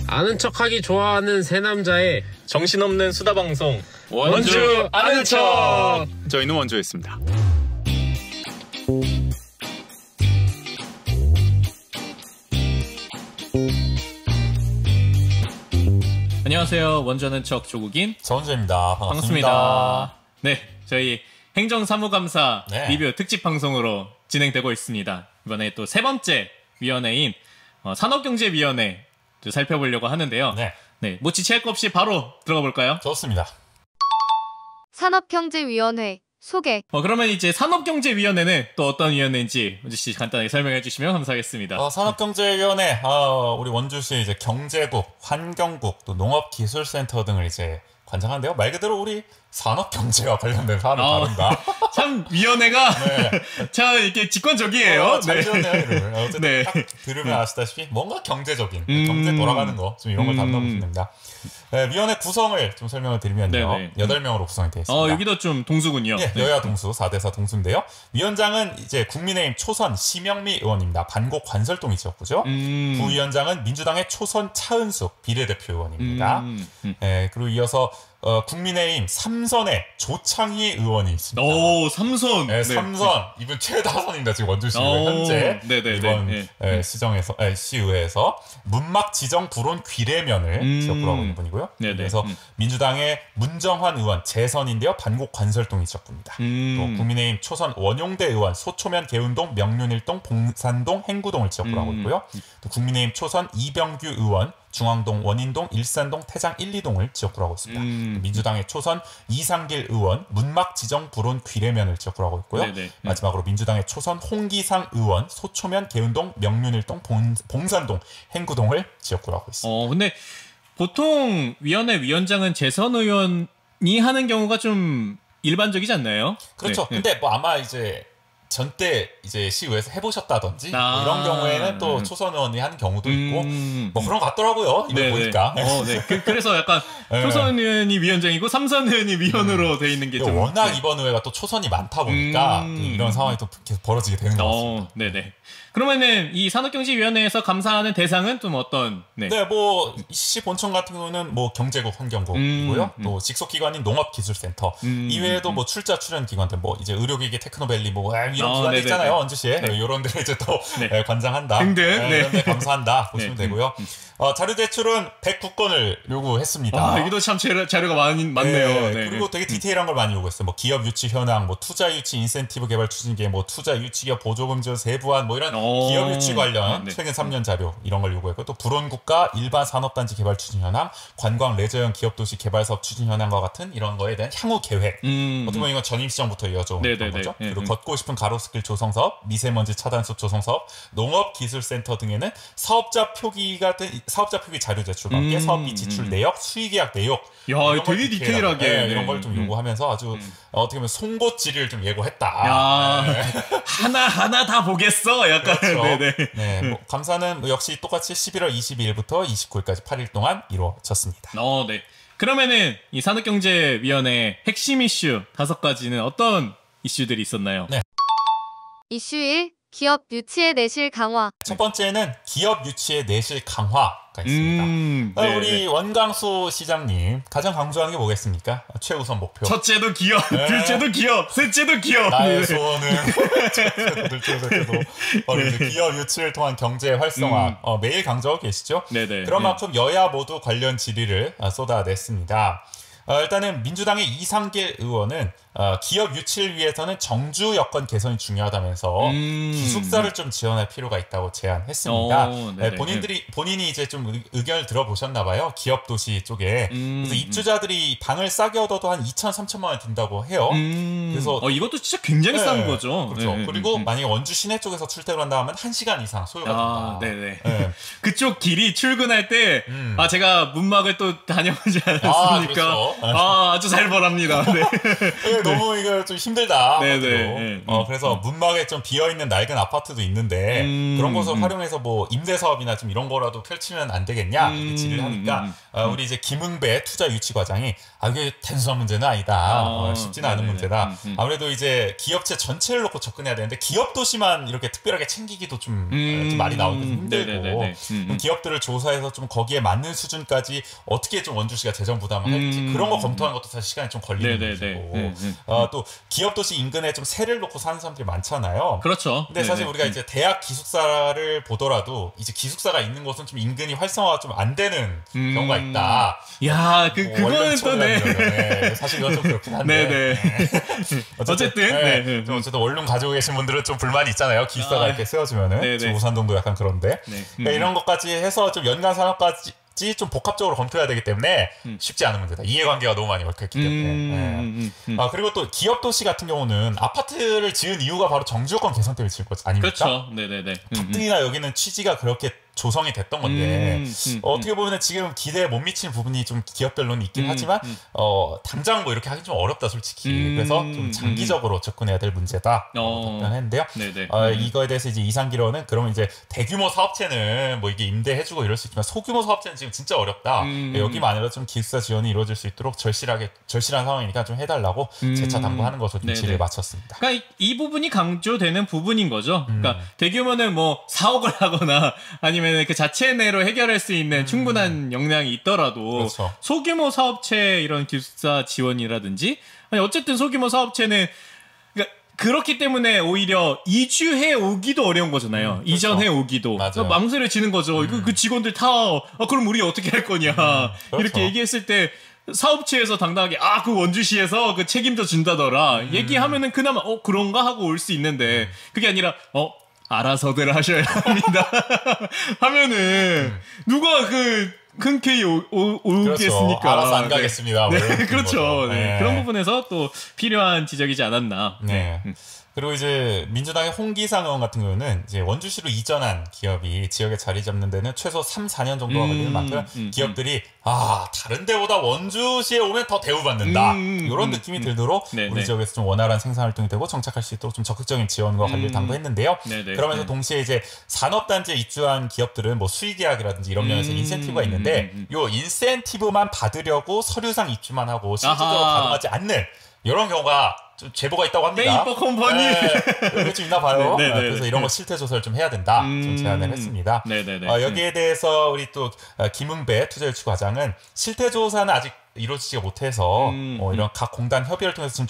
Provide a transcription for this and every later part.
아는 척하기 좋아하는 세 남자의 정신없는 수다방송 원주 아는 척. 저희는 원주였습니다. 안녕하세요. 원주 아는 척 조국인 전원주입니다. 반갑습니다. 네, 저희 행정사무감사 네. 리뷰 특집 방송으로 진행되고 있습니다. 이번에 또 세 번째 위원회인 산업경제위원회 살펴보려고 하는데요. 네, 뭐 지체할 거 없이 바로 들어가 볼까요? 좋습니다. 산업경제위원회 소개. 그러면 이제 산업경제위원회는 또 어떤 위원회인지 원주 씨 간단하게 설명해 주시면 감사하겠습니다. 산업경제위원회, 우리 원주시 이제 경제국, 환경국, 또 농업기술센터 등을 이제 관장하는데요. 말 그대로 우리 산업경제와 관련된 사안을 다룬다. 참 위원회가 네. 참 이렇게 직관적이에요. 잘 네. 지었네요, 이름을. 어쨌든 네. 딱 들으면 아시다시피 뭔가 경제적인, 경제 돌아가는 거, 좀 이런 걸 다루다 보시면 됩니다. 네, 위원회 구성을 좀 설명을 드리면요. 네네. 8명으로 구성이 되어 있습니다. 여기도 좀 동수군요. 예, 네. 여야 동수, 4대4 동수인데요. 위원장은 이제 국민의힘 초선 심영미 의원입니다. 반곡 관설동이 지역구죠. 부위원장은 민주당의 초선 차은숙 비례대표 의원입니다. 예, 그리고 이어서 국민의힘 3선의 조창희 의원이 있습니다. 오, 3선. 네, 3선. 이분 최다선입니다. 지금 원주시의회 현재. 네네네. 이번 시정에서, 시의회에서 문막 지정 불온 귀례면을 지역구로 하고 있는 분이고요. 네네. 그래서 민주당의 문정환 의원 재선인데요. 반곡 관설동이 지역구입니다. 또 국민의힘 초선 원용대 의원 소초면 계운동 명륜일동 봉산동 행구동을 지역구로 하고 있고요. 또 국민의힘 초선 이병규 의원 중앙동, 원인동, 일산동, 태장 1, 2동을 지역구로 하고 있습니다. 민주당의 초선 이상길 의원 문막 지정 불온 귀례면을 지역구로 하고 있고요. 네네. 마지막으로 민주당의 초선 홍기상 의원 소초면, 계운동, 명륜일동, 봉산동, 행구동을 지역구로 하고 있습니다. 근데 보통 위원회 위원장은 재선 의원이 하는 경우가 좀 일반적이지 않나요? 그렇죠. 네. 근데 뭐 아마 이제 전때 이제 시의회에서 해보셨다든지 뭐 이런 경우에는 또 초선 의원이 하는 경우도 있고 뭐 그런 것 같더라고요. 이걸 보니까. 그래서 약간 초선 의원이 위원장이고 3선 의원이 위원으로 돼 있는 게 좀 워낙 이번 의회가 또 초선이 많다 보니까 이런 상황이 또 계속 벌어지게 되는 것 같습니다. 네네. 그러면은 이 산업경제위원회에서 감사하는 대상은 좀 어떤? 네, 뭐 시 본청 같은 경우는 뭐 경제국, 환경국이고요. 또 직속 기관인 농업기술센터 이외에도 뭐 출자 출연 기관들 뭐 이제 의료기기, 테크노밸리 뭐 이런 기관들 있잖아요. 원주시에 이런 데를 이제 또 관장한다 등등 이런 데 감사한다 보시면 되고요. 자료 제출은 109건을 요구했습니다. 여기도 참 자료가 많네요. 네. 그리고 되게 디테일한 걸 많이 요구했어요. 뭐 기업 유치 현황, 뭐 투자 유치 인센티브 개발 추진계, 뭐 투자 유치 기업 보조금 지원 세부안, 뭐 이런 기업 유치 관련 최근 3년 자료 이런 걸 요구했고, 또 불온 국가 일반 산업단지 개발 추진 현황, 관광 레저형 기업 도시 개발 사업 추진 현황과 같은 이런 거에 대한 향후 계획. 어떻게 보면 이건 전임 시정부터 이어져 온 거죠. 그리고 걷고 싶은 가로수길 조성 사업, 미세먼지 차단 숲 조성 사업, 농업기술센터 등에는 사업자 표기 자료 제출과 함께 사업비 지출 내역, 수의계약 내역. 야, 되게 디테일하게 이런 걸 좀 요구하면서 아주 어떻게 보면 송곳 질의를 좀 예고했다. 하나 다 보겠어. 약간. 그렇죠. 뭐 감사는 뭐 역시 똑같이 11월 22일부터 29일까지 8일 동안 이루어졌습니다. 네. 그러면은 이 산업경제위원회 핵심 이슈 5가지는 어떤 이슈들이 있었나요? 네. 이슈 1. 기업 유치의 내실 강화. 첫 번째는 기업 유치의 내실 강화가 있습니다. 우리 원광수 시장님 가장 강조하는 게 뭐겠습니까? 최우선 목표. 첫째도 기업, 둘째도 기업, 셋째도 기업. 나의 소원은 둘째도 이제 기업 유치를 통한 경제 활성화 매일 강조하고 계시죠? 그런 만큼 여야 모두 관련 질의를 쏟아냈습니다. 일단은 민주당의 이상길 의원은 기업 유치를 위해서는 정주 여건 개선이 중요하다면서 기숙사를 좀 지원할 필요가 있다고 제안했습니다. 본인이 이제 좀 의견을 들어보셨나 봐요. 기업 도시 쪽에. 그래서 입주자들이 방을 싸게 얻어도 한 2천, 3천만 원 든다고 해요. 그래서 이것도 진짜 굉장히 싼 거죠. 그렇죠. 그리고 만약에 원주 시내 쪽에서 출퇴근한다 하면 1시간 이상 소요가 된다. 그쪽 길이 출근할 때 제가 문막을 또 다녀오지 않았습니까? 벌어요? 아주 잘 벌합니다. 네. 너무 이거 좀 힘들다. 네네. 그래서 문막에 좀 비어있는 낡은 아파트도 있는데 그런 곳을 활용해서 뭐 임대 사업이나 좀 이런 거라도 펼치면 안 되겠냐 이렇게 질의를 하니까 우리 이제 김응배 투자 유치 과장이 이게 단순한 문제는 아니다. 쉽지는 않은 문제다. 아무래도 이제 기업체 전체를 놓고 접근해야 되는데 기업 도시만 이렇게 특별하게 챙기기도 좀 말이 나오기 힘들고 기업들을 조사해서 좀 거기에 맞는 수준까지 어떻게 좀 원주시가 재정 부담을 할지 그런 거 검토하는 것도 사실 시간이 좀 걸리는 문제고 또 기업 도시 인근에 좀 세를 놓고 사는 사람들이 많잖아요. 그렇죠. 근데 사실 우리가 이제 대학 기숙사를 보더라도 이제 기숙사가 있는 곳은 좀 인근이 활성화가 좀 안 되는 경우가 있다. 야, 그거는 또 네. 사실 이건 좀 그렇긴 한데. 어쨌든 원룸 가지고 계신 분들은 좀 불만이 있잖아요. 기숙사가 이렇게 세워지면은 지금 우산동도 약간 그런데 그러니까 이런 것까지 해서 좀 연간 산업까지 좀 복합적으로 검토해야 되기 때문에 쉽지 않은 문제다. 이해관계가 너무 많이 얽혀있기 때문에. 그리고 또 기업 도시 같은 경우는 아파트를 지은 이유가 바로 정주요건 개선 때문에 지을 것 아닙니까? 그렇죠. 네네네. 가뜩이나 여기는 취지가 그렇게 조성이 됐던 건데 어떻게 보면 지금 기대에 못 미치는 부분이 좀 기업별로는 있긴 하지만 당장 뭐 이렇게 하기 좀 어렵다 솔직히. 그래서 좀 장기적으로 접근해야 될 문제다 답변했는데요. 이거에 대해서 이제 이상기론은 그러면 이제 대규모 사업체는 뭐 이게 임대해주고 이럴 수 있지만 소규모 사업체는 지금 진짜 어렵다. 여기만으로 좀 기숙사 지원이 이루어질 수 있도록 절실한 상황이니까 좀 해달라고 재차 당부하는 것으로 좀 질의를 마쳤습니다. 그러니까 이 부분이 강조되는 부분인 거죠. 그러니까 대규모는 뭐 사옥을 하거나 아니면 그 자체 내로 해결할 수 있는 충분한 역량이 있더라도 그렇죠. 소규모 사업체 이런 기숙사 지원이라든지 아니 어쨌든 소규모 사업체는 그러니까 그렇기 때문에 오히려 이주해 오기도 어려운 거잖아요. 그렇죠. 이전해 오기도 그러니까 망설여지는 거죠. 그 직원들 다 그럼 우리 어떻게 할 거냐 그렇죠. 이렇게 얘기했을 때 사업체에서 당당하게 그 원주시에서 그 책임져 준다더라 얘기하면은 그나마 그런가 하고 올 수 있는데 그게 아니라 알아서들 하셔야 합니다. 하면은 누가 흔쾌히 오겠습니까? 그렇죠. 알아서 안 가겠습니다. 네, 그렇죠. 네. 그런 부분에서 또 필요한 지적이지 않았나. 네. 그리고 이제 민주당의 홍기상 의원 같은 경우는 이제 원주시로 이전한 기업이 지역에 자리 잡는 데는 최소 3, 4년 정도가 걸리는 만큼 기업들이 다른 데보다 원주시에 오면 더 대우받는다. 이런 느낌이 들도록 우리 지역에서 좀 원활한 생산 활동이 되고 정착할 수 있도록 좀 적극적인 지원과 관리를 당부했는데요. 그러면서 동시에 이제 산업단지에 입주한 기업들은 뭐 수의계약이라든지 이런 면에서 인센티브가 있는데 요 인센티브만 받으려고 서류상 입주만 하고 실질적으로 가동하지 않는 이런 경우가 좀 제보가 있다고 합니다. 네이버 컴퍼니. 이게 좀 있나 봐요. 그래서 이런 거 실태 조사를 좀 해야 된다. 좀 제안을 했습니다. 여기에 대해서 우리 또 김응배 투자유치 과장은 실태 조사는 아직 이루어지지가 못해서 이런 각 공단 협의를 통해서 지금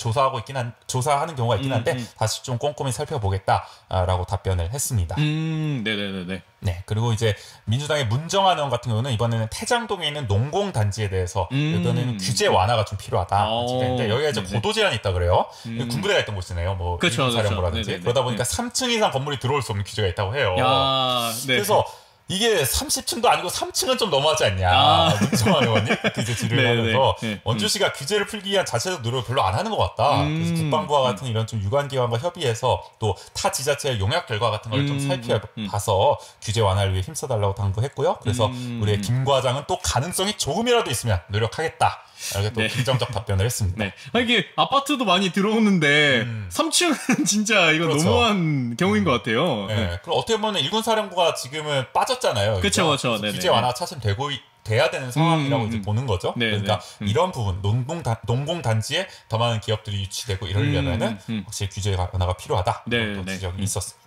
조사하는 경우가 있긴 한데 다시 좀 꼼꼼히 살펴보겠다라고 답변을 했습니다. 네, 그리고 이제 민주당의 문정한 의원 같은 경우는 이번에는 태장동에 있는 농공 단지에 대해서 이번에는 규제 완화가 좀 필요하다. 근데 여기가 이제 고도 제한이 있다 그래요. 군부대가 있던 곳이네요. 뭐 사령부라든지 그러다 보니까 3층 이상 건물이 들어올 수 없는 규제가 있다고 해요. 그래서 이게 30층도 아니고 3층은 좀 넘어가지 않냐. 문정한 의원님 이제 질의를 하면서 원주시가 규제를 풀기 위한 자체적 노력을 별로 안 하는 것 같다. 그래서 국방부와 같은 이런 좀 유관기관과 협의해서 또 타 지자체의 용역 결과 같은 걸 좀 살펴봐서 규제 완화를 위해 힘써달라고 당부했고요. 그래서 우리의 김 과장은 또 가능성이 조금이라도 있으면 노력하겠다. 이렇게 또 긍정적 답변을 했습니다. 이게 아파트도 많이 들어오는데 3층은 진짜 이건 너무한 경우인 것 같아요. 그럼 어떻게 보면 일군사령부가 지금은 빠졌잖아요. 그렇죠. 규제 완화 차츰 돼야 되는 상황이라고 이제 보는 거죠. 그러니까 이런 부분 농공 단지에 더 많은 기업들이 유치되고 이러려면은 확실히 규제 완화가 필요하다. 그런 지적이 있었습니다.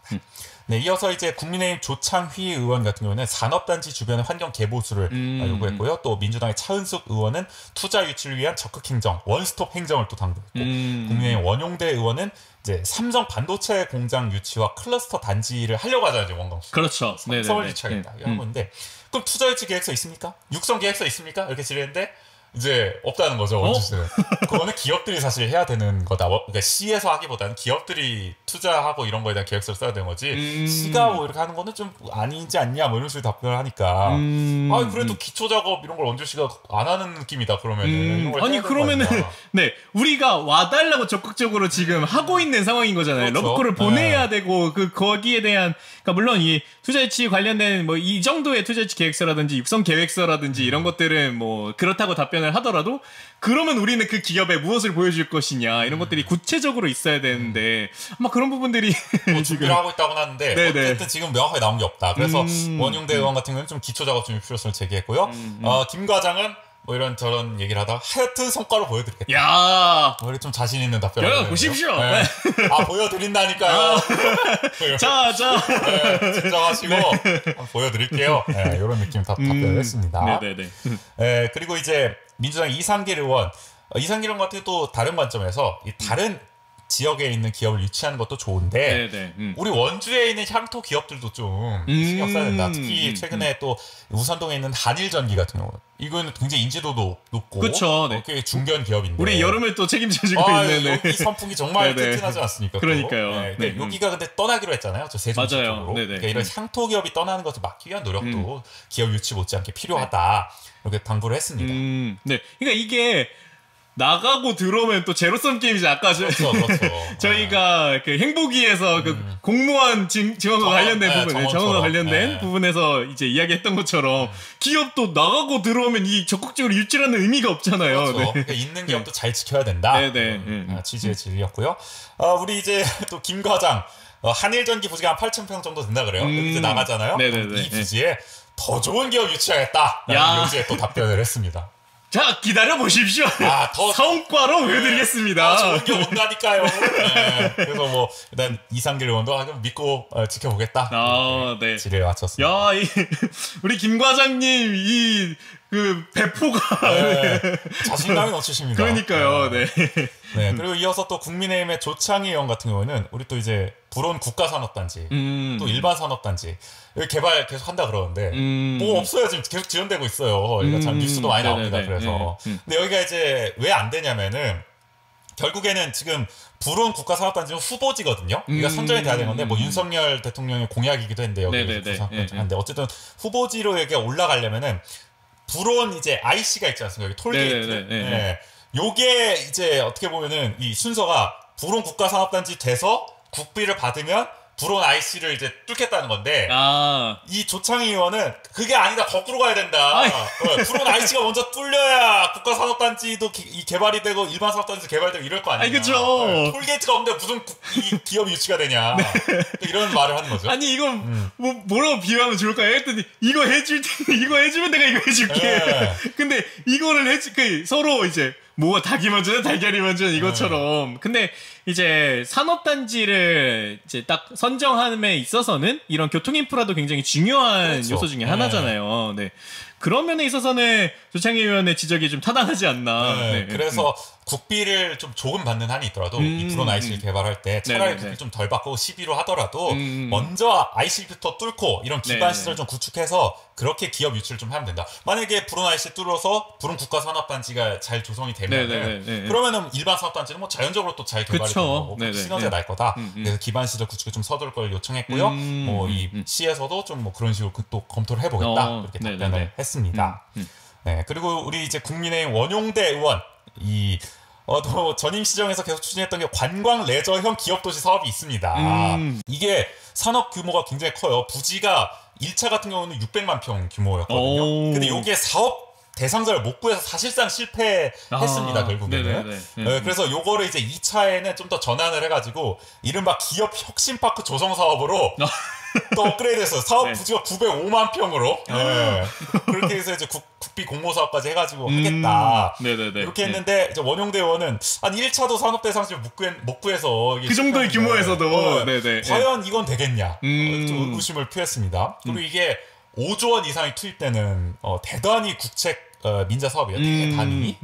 이어서 이제 국민의힘 조창휘 의원 같은 경우는 산업단지 주변의 환경 개보수를 요구했고요. 또 민주당의 차은숙 의원은 투자 유치를 위한 적극 행정, 원스톱 행정을 또 당부했고, 국민의힘 원용대 의원은 이제 삼성 반도체 공장 유치와 클러스터 단지를 하려고 하잖아요, 원광수. 그렇죠. 서울 유치하겠다. 이런 건데, 그럼 투자 유치 계획서 있습니까? 육성 계획서 있습니까? 이렇게 질의했는데 이제 없다는 거죠, 원주시는. 그거는 기업들이 사실 해야 되는 거다. 그러니까 시에서 하기보다는 기업들이 투자하고 이런 거에 대한 계획서를 써야 되는 거지. 시가 뭐 이렇게 하는 거는 좀 아니지 않냐, 뭐 이런 식으로 답변을 하니까. 그래도 기초 작업 이런 걸 원주시가 안 하는 느낌이다, 그러면은. 아니, 그러면은, 우리가 와달라고 적극적으로 지금 하고 있는 상황인 거잖아요. 그렇죠. 러브콜을 보내야 되고, 거기에 대한, 그러니까 물론 이 투자유치 관련된 뭐 이 정도의 투자유치 계획서라든지 육성 계획서라든지 이런 것들은 뭐 그렇다고 답변을 발전을 하더라도 그러면 우리는 그 기업에 무엇을 보여줄 것이냐 이런 것들이 구체적으로 있어야 되는데 아마 그런 부분들이 뭐 준비를 하고 있다고는 하는데 네네. 어쨌든 지금 명확하게 나온 게 없다. 그래서 원용대 의원 같은 경우는 좀 기초 작업 좀 필요성을 제기했고요. 김 과장은 뭐 이런 저런 얘기를 하다가 하여튼 성과로 보여드리겠다. 야, 우리 좀 자신 있는 답변을. 야, 보십시오. 네. 아, 보여드린다니까요. 자. 네, 진정하시고 한번 보여드릴게요. 네, 이런 느낌 답변을 했습니다. 네네네. 네, 그리고 이제 민주당 이상길 의원. 이상길 의원 같은 또 다른 관점에서 이 다른 지역에 있는 기업을 유치하는 것도 좋은데 우리 원주에 있는 향토 기업들도 좀 신경 써야 된다. 특히 최근에 또 우산동에 있는 한일전기 같은 경우 이거는 굉장히 인지도도 높고 그쵸, 네. 꽤 중견 기업인데 우리 여름을 또 책임져주고 있는 여기 선풍기 정말 튼튼하지 않습니까? 그러니까요. 네, 여기가 근데 떠나기로 했잖아요. 저 세종 쪽으로. 그러니까 이런 향토 기업이 떠나는 것을 막기 위한 노력도 기업 유치 못지않게 필요하다. 이렇게 당부를 했습니다. 네, 그러니까 이게 나가고 들어오면 또 제로섬 게임이죠. 아까 그렇죠. 저희가 그 행보기에서 그 공무원 지원과 관련된 부분, 정원과 관련된 부분에서 이제 이야기했던 것처럼 기업도 나가고 들어오면 이 적극적으로 유치라는 의미가 없잖아요. 그렇죠. 네. 그러니까 있는 기업도 잘 지켜야 된다. 취지의 질이었고요. 우리 이제 또 김 과장 한일전기 부지가 한 8,000평 정도 된다 그래요. 여기 이제 나가잖아요. 이 부지에 더 좋은 기업 유치하겠다. 요지에 또 답변을 했습니다. 자, 기다려 보십시오. 더 성과로 보여드리겠습니다. 좋은 게 온다니까요. 네. 그래서 뭐 일단 이상길 의원도 믿고 지켜보겠다. 네. 질의를 마쳤습니다. 야, 우리 김 과장님 그 배포가 자신감이 넘치십니다. 그러니까요. 네. 네. 그리고 이어서 또 국민의힘의 조창희 의원 같은 경우에는 우리 또 이제 불온 국가산업단지 또 일반산업단지 여기 개발 계속 한다 그러는데 뭐 없어요. 지금 계속 지연되고 있어요. 여기가 참 뉴스도 많이 나옵니다. 그래서 근데 여기가 이제 왜 안 되냐면은 결국에는 지금 불온 국가산업단지는 후보지거든요. 그러니까 선정이 돼야 되는 건데 뭐 윤석열 대통령의 공약이기도 했는데 여기 부산한데 어쨌든 후보지로 여기가 올라가려면은 불온 이제 IC가 있지 않습니까? 여기 톨게이트. 요게 이제 어떻게 보면은 이 순서가 불온 국가산업단지 돼서 국비를 받으면 불온 IC를 이제 뚫겠다는 건데 이 조창희 의원은 그게 아니다. 거꾸로 가야 된다. 불온 IC가 먼저 뚫려야 국가산업단지도 개발이 되고 일반산업단지도 개발되고 이럴 거 아니야. 그죠. 톨게이트가 없는데 무슨 이 기업이 유치가 되냐. 이런 말을 하는 거죠. 아니 이건 뭐라고 비유하면 좋을까요? 했더니 이거 해줄 테니 이거 해주면 내가 이거 해줄게. 근데 이거를 서로 이제 뭐가 닭이 먼저냐 달걀이 먼저냐 이것처럼. 근데 이제 산업단지를 이제 딱 선정함에 있어서는 이런 교통인프라도 굉장히 중요한 요소 중에 하나잖아요. 네. 그런 면에 있어서는 조창희 의원의 지적이 좀 타당하지 않나. 그래서 국비를 좀 조금 받는 한이 있더라도 이 불온 IC를 개발할 때 차라리 국비 좀 덜 받고 시비로 하더라도 먼저 IC부터 뚫고 이런 기반 시설 좀 구축해서 그렇게 기업 유치를 좀 하면 된다. 만약에 불온 IC 뚫어서 불온 국가산업단지가 잘 조성이 되면 그러면은 일반 산업단지는 뭐 자연적으로 또 잘 개발이 되고 시너지가 날 거다. 그래서 기반 시설 구축에 좀 서둘 걸 요청했고요. 뭐 이 시에서도 좀 뭐 그런 식으로 또 검토를 해보겠다. 그렇게 답변을 했습니다. 네, 그리고 우리 이제 국민의힘 원용대 의원 또 전임 시정에서 계속 추진했던 게 관광 레저형 기업도시 사업이 있습니다. 이게 산업 규모가 굉장히 커요. 부지가 1차 같은 경우는 600만 평 규모였거든요. 근데 이게 사업 대상자를 못 구해서 사실상 실패했습니다. 결국에는. 그래서 요거를 이제 2차에는 좀 더 전환을 해가지고 이른바 기업 혁신파크 조성 사업으로 또 업그레이드해서 사업 부지가 905만 평으로 그렇게 해서 이제 국비 공모 사업까지 해가지고 하겠다. 이렇게 했는데 이제 원용대 의원은 아니 1차도 산업 대상지를 못 구해서 그 정도의 규모에서도 과연 이건 되겠냐 좀 의구심을 표했습니다. 그리고 이게 5조 원 이상이 투입되는 대단히 국책 민자 사업이에요. 단위.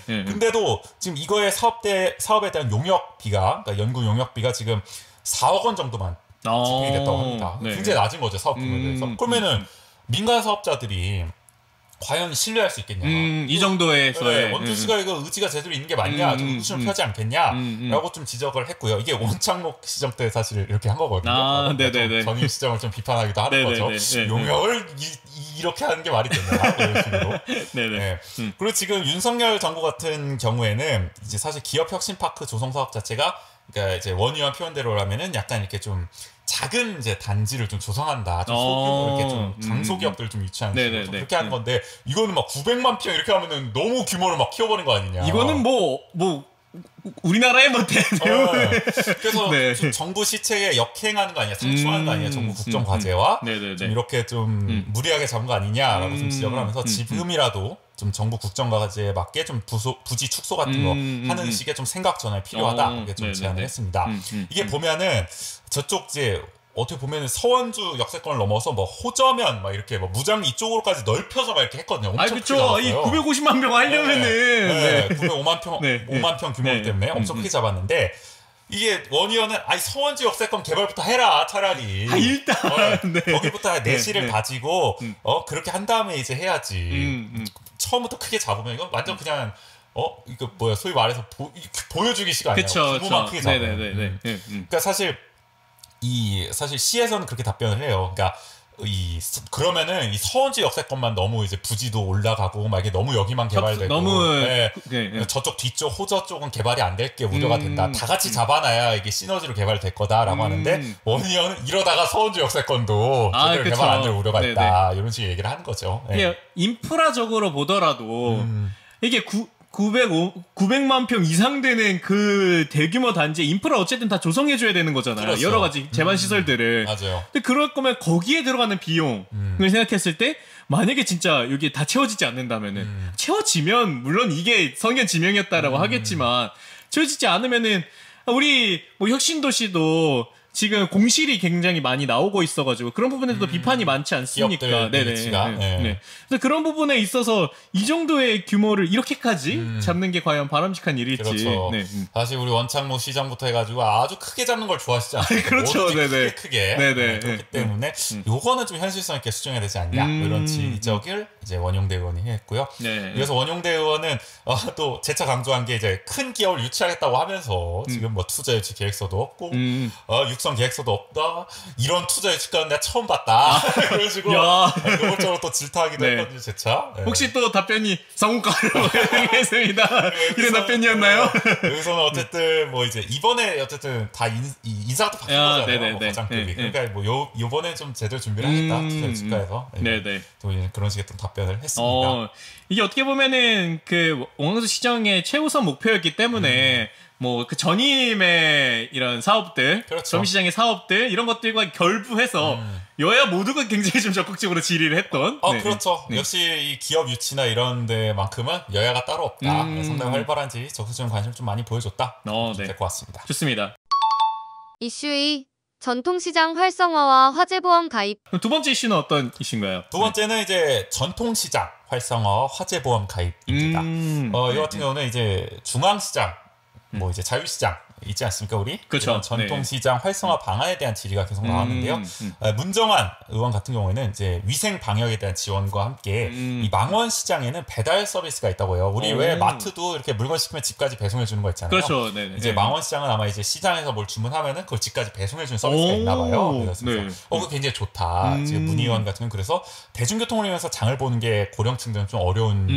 근데도 지금 이거의 사업에 대한 용역비가 그러니까 연구 용역비가 지금 4억 원 정도만 집행이 됐다고 합니다. 굉장히 낮은 거죠, 사업 규모에 대해서. 그러면은 민간 사업자들이 과연 신뢰할 수 있겠냐. 이 정도에서의 원주시가 이거 의지가 제대로 있는 게 맞냐, 좀 의구심을 펴지 않겠냐라고 좀 지적을 했고요. 이게 원창록 시정 때 사실 이렇게 한 거거든요. 전임 시정을 좀 비판하기도 하는 거죠. 용역을 이렇게 하는 게 말이 되냐 이런 식으로. 그리고 지금 윤석열 정부 같은 경우에는 이제 사실 기업 혁신 파크 조성 사업 자체가 그러니까 이제 원 의원 표현대로라면은 약간 이렇게 좀 작은 이제 단지를 좀 조성한다, 좀 소규모 이렇게 좀 강소기업들을 좀 유치하는 식으로 좀 그렇게 하는 건데 이거는 막 900만 평 이렇게 하면은 너무 규모를 막 키워버린 거 아니냐. 이거는 뭐 우리나라의 뭐 대대우. 그래서 정부 시책에 역행하는 거 아니냐, 상충하는 거 아니냐, 정부 국정 과제와 좀 이렇게 좀 무리하게 잡은 거 아니냐라고 좀 지적을 하면서 지금이라도 좀 정부 국정 과제에 맞게 좀 부지 축소 같은 거 하는 식의 좀 생각 전환이 필요하다 이렇게 좀 제안을 했습니다. 이게 보면은 저쪽 이제 어떻게 보면 서원주 역세권을 넘어서 뭐 호저면 막 이렇게 뭐 무장 이쪽으로까지 넓혀서 막 이렇게 했거든요. 엄청 크게 잡았어요. 이 950만 명 하려면은 905만 평, 5만 평 규모 때문에 엄청 크게 잡았는데 이게 원의원은 서원지 역세권 개발부터 해라 차라리. 일단 거기부터 내실을 가지고 그렇게 한 다음에 이제 해야지. 처음부터 크게 잡으면 이건 완전 그냥 이거 뭐야 소위 말해서 보여주기식 아니야. 규모만 크게 잡으면. 그러니까 사실 시에서는 그렇게 답변을 해요. 그러니까 그러면은 이 서원지 역세권만 너무 이제 부지도 올라가고 막 이게 너무 여기만 개발되고 저쪽 뒤쪽 호저 쪽은 개발이 안 될 게 우려가 된다. 다 같이 잡아놔야 이게 시너지로 개발될 거다라고 하는데 원의원은 이러다가 서원지 역세권도 제대로 개발 안 될 우려가 있다. 이런 식의 얘기를 하는 거죠. 인프라적으로 보더라도 이게 900만 평 이상 되는 그 대규모 단지에 인프라 어쨌든 다 조성해줘야 되는 거잖아요. 그렇죠. 여러 가지 제반 시설들을. 맞아요. 근데 그럴 거면 거기에 들어가는 비용을 생각했을 때 만약에 진짜 여기 다 채워지지 않는다면은 채워지면 물론 이게 성견 지명이었다라고 하겠지만 채워지지 않으면은 우리 뭐 혁신도시도 지금 공실이 굉장히 많이 나오고 있어가지고 그런 부분에서도 비판이 많지 않습니까? 그래서 그런 부분에 있어서 이 정도의 규모를 이렇게까지 잡는 게 과연 바람직한 일일지. 그렇죠. 사실 우리 원창모 시장부터 해가지고 아주 크게 잡는 걸 좋아하시지 않습니까? 그렇죠. 크게. 그렇기 때문에 요거는 좀 현실성 있게 수정해야 되지 않냐 이런 지적을 이제 원용대 의원이 했고요. 그래서 원용대 의원은 또 재차 강조한 게 이제 큰 기업을 유치하겠다고 하면서 지금 뭐 투자 유치 계획서도 없고 육성 계획서도 없다. 이런 투자 유치가는 내가 처음 봤다. 그런 식으로 노골적으로 또 질타하기도 했거든요. 재차. 혹시 또 답변이 성과로 했습니다. 이런 답변이었나요? 여기서는 어쨌든 뭐 이제 이번에 어쨌든 다 인사가 또 바뀐 거잖아요. 뭐 과장급이. 그러니까 뭐 요번에 좀 제대로 준비를 하겠다. 투자 유치가에서. 또 그런 식의 또 답변을 했습니다. 이게 어떻게 보면은 그 원광수 시장의 최우선 목표였기 때문에 뭐 그 전임의 이런 사업들, 전시장의 사업들 이런 것들과 결부해서 여야 모두가 굉장히 좀 적극적으로 질의를 했던. 그렇죠. 역시 이 기업 유치나 이런 데만큼은 여야가 따로 없다. 상당히 활발한지 적극적인 관심 좀 많이 보여줬다. 될 것 같습니다. 좋습니다. 이슈 2. 전통시장 활성화와 화재보험 가입. 두 번째 이슈는 어떤 이슈인가요? 두 번째는 이제 전통시장 활성화 화재보험 가입입니다. 이 같은 경우는 이제 중앙시장, 뭐 이제 자유시장 있지 않습니까, 우리? 그렇죠. 전통시장 활성화 방안에 대한 질의가 계속 나왔는데요. 문정환 의원 같은 경우에는 이제 위생 방역에 대한 지원과 함께 이 망원시장에는 배달 서비스가 있다고 해요. 우리 왜 마트도 이렇게 물건 시키면 집까지 배송해 주는 거 있잖아요. 그렇죠. 이제 망원시장은 아마 이제 시장에서 뭘 주문하면은 그걸 집까지 배송해 주는 서비스가 있나 봐요. 그래서 그거 굉장히 좋다. 지금 문의원 같은 경우는 그래서 대중교통을 이용해서 장을 보는 게 고령층들은 좀 어려운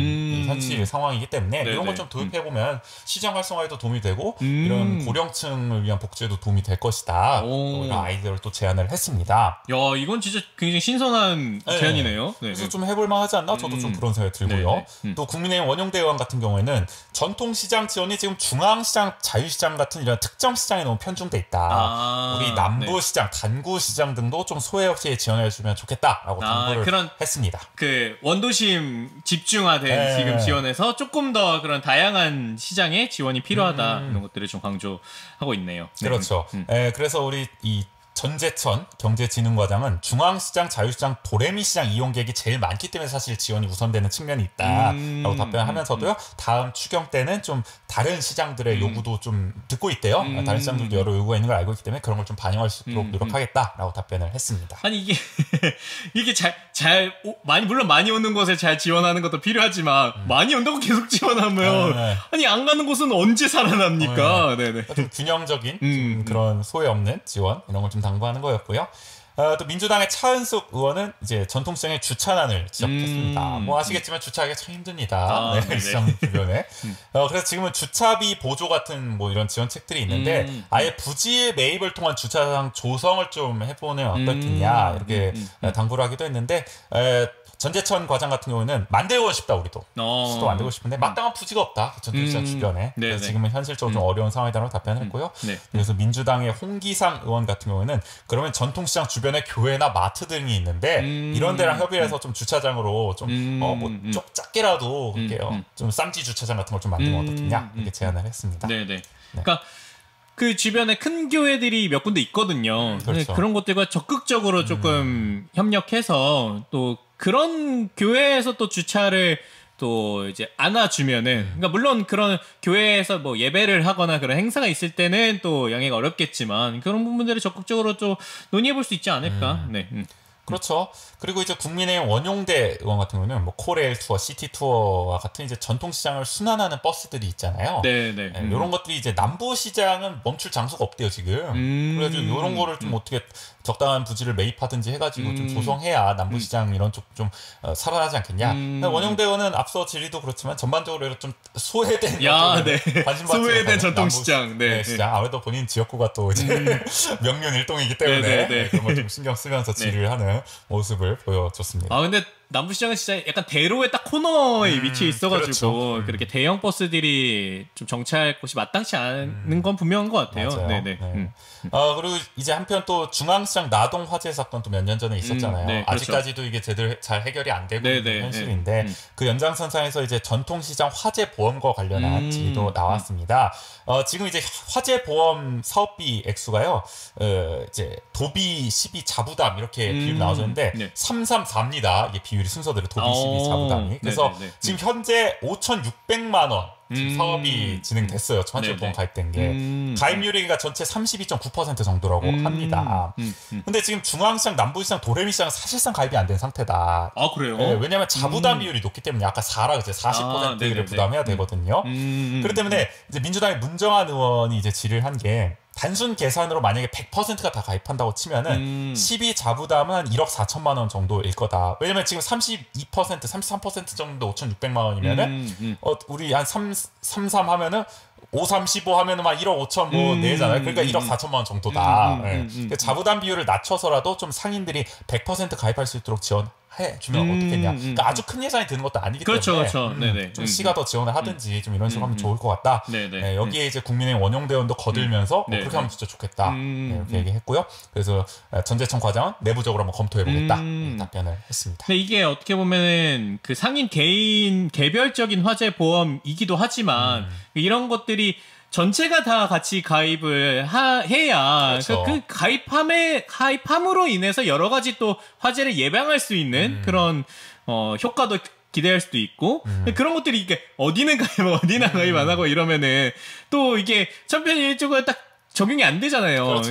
현실 상황이기 때문에 이런 걸 좀 도입해 보면 시장 활성화에도 도움이 되고 이런 고령층을 위한 복지에도 도움이 될 것이다. 이런 아이디어를 또 제안을 했습니다. 야, 이건 진짜 굉장히 신선한 제안이네요. 그래서 좀 해볼만 하지 않나? 저도 좀 그런 생각이 들고요. 또 국민의힘 원용대 의원 같은 경우에는 전통시장 지원이 지금 중앙시장, 자유시장 같은 이런 특정 시장에 너무 편중돼 있다. 우리 남부시장, 단구시장 등도 좀 소외 없이 지원해주면 좋겠다라고 당부를 했습니다. 그 원도심 집중화된 지금 지원에서 조금 더 그런 다양한 시장에 지원이 필요하다. 이런 것들을 좀 강조하고 있네요. 그렇죠. 그래서 우리 이 전재천 경제진흥과장은 중앙시장, 자유시장, 도레미시장 이용객이 제일 많기 때문에 사실 지원이 우선되는 측면이 있다라고 답변하면서도요. 다음 추경 때는 좀 다른 시장들의 요구도 좀 듣고 있대요. 다른 시장들도 여러 요구가 있는 걸 알고 있기 때문에 그런 걸 좀 반영할 수 있도록 노력하겠다라고 답변을 했습니다. 아니 이게 잘 물론 많이 오는 곳에 잘 지원하는 것도 필요하지만 많이 온다고 계속 지원하면 아니 안 가는 곳은 언제 살아납니까? 좀 균형적인 좀 그런 소외 없는 지원 이런 걸 좀 당부하는 거였고요. 또 민주당의 차은숙 의원은 이제 전통시장의 주차난을 지적했습니다. 뭐 아시겠지만 주차하기가 참 힘듭니다. 네, 시장 주변에. 그래서 지금은 주차비 보조 같은 뭐 이런 지원책들이 있는데 아예 부지 매입을 통한 주차장 조성을 좀 해보는 어떻겠냐 이렇게 당부를 하기도 했는데 전재천 과장 같은 경우는 만들고 싶다 우리도 수도 만들고 싶은데 마땅한 부지가 없다 전통시장 주변에. 그래서 지금은 현실적으로 좀 어려운 상황이라고 답변을 했고요. 그래서 민주당의 홍기상 의원 같은 경우는 그러면 전통시장 주변에 교회나 마트 등이 있는데 이런 데랑 협의를 해서 좀 주차장으로 좀 좀 작게라도 그렇게요. 좀 쌈지 주차장 같은 걸 좀 만들면 어떻겠냐 이렇게 제안을 했습니다. 네네. 그러니까 그 주변에 큰 교회들이 몇 군데 있거든요. 그렇죠. 그런 것들과 적극적으로 조금 협력해서 또 그런 교회에서 또 주차를 또 이제 안아주면은, 그러니까 물론 그런 교회에서 뭐 예배를 하거나 그런 행사가 있을 때는 또 양해가 어렵겠지만 그런 부분들을 적극적으로 좀 논의해볼 수 있지 않을까. 네. 그렇죠. 그리고 이제 국민의힘 원용대 의원 같은 경우는 뭐 코레일 투어, 시티 투어와 같은 이제 전통시장을 순환하는 버스들이 있잖아요. 네네. 이런 것들이 이제 남부시장은 멈출 장소가 없대요 지금. 그래가지고 이런 거를 좀 어떻게 적당한 부지를 매입하든지 해가지고 좀 조성해야 남부시장 이런 쪽 좀 살아나지 않겠냐. 원용대 의원은 앞서 질의도 그렇지만 전반적으로 좀 소외된 관심 받지 소외된 전통시장. 네, 시장. 아무래도 본인 지역구가 또 이제 명륜 일동이기 때문에 그런 걸 좀 신경 쓰면서 질의를 하는 모습을 보여줬습니다. 근데 남부시장은 진짜 약간 대로의 딱 코너에 위치해 있어가지고 그렇죠. 그렇게 대형 버스들이 좀 정차할 곳이 마땅치 않은 건 분명한 것 같아요. 네네. 그리고 이제 한편 또 중앙시장 나동 화재 사건 또 몇 년 전에 있었잖아요. 네, 그렇죠. 아직까지도 이게 제대로 잘 해결이 안 되고 있는 현실인데 그 연장선상에서 이제 전통시장 화재 보험과 관련한 질의도 나왔습니다. 지금 이제 화재 보험 사업비 액수가요, 이제 도비, 시비, 자부담 이렇게 비율이 나와졌는데 334입니다. 이게 비율이 순서대로 도비, 시비, 자부담이. 그래서 지금 현재 5,600만 원. 사업이 진행됐어요. 화재 보험 가입된 게. 가입률이가 전체 32.9% 정도라고 합니다. 근데 지금 중앙시장, 남부시장, 도레미시장은 사실상 가입이 안 된 상태다. 아, 그래요? 네, 왜냐하면 자부담 비율이 높기 때문에 아까 4라 그랬죠. 40%를 부담해야 되거든요. 그렇기 때문에 이제 민주당의 문정한 의원이 이제 질의를 한 게 단순 계산으로 만약에 100%가 다 가입한다고 치면은 12 자부담은 한 1억 4천만 원 정도일 거다. 왜냐면 지금 32%, 33% 정도 5,600만 원이면은 우리 한 33 하면은 5, 35 하면은 막 1억 5천 뭐 내잖아요. 그러니까 1억 4천만 원 정도다. 그러니까 자부담 비율을 낮춰서라도 좀 상인들이 100% 가입할 수 있도록 지원해주면 어떻겠냐. 그러니까 아주 큰 예산이 드는 것도 아니기 때문에 그렇죠. 네네. 좀 시가 더 지원을 하든지 좀 이런 식으로 하면 좋을 것 같다. 네, 여기에 이제 국민의힘 원용대원도 거들면서 그렇게 하면 진짜 좋겠다. 이렇게 얘기했고요. 그래서 전재천 과장은 내부적으로 한번 검토해보겠다. 답변을 했습니다. 근데 이게 어떻게 보면은 그 상인 개인 개별적인 화재 보험이기도 하지만 이런 것들이 전체가 다 같이 가입을 해야 그렇죠. 그 가입함으로 인해서 여러 가지 또 화재를 예방할 수 있는 그런 효과도 기대할 수도 있고 그런 것들이 이게 어디는 가입 어디는 가입 안 하고 이러면은 또 이게 천편일률적으로 딱 적용이 안 되잖아요. 그렇죠.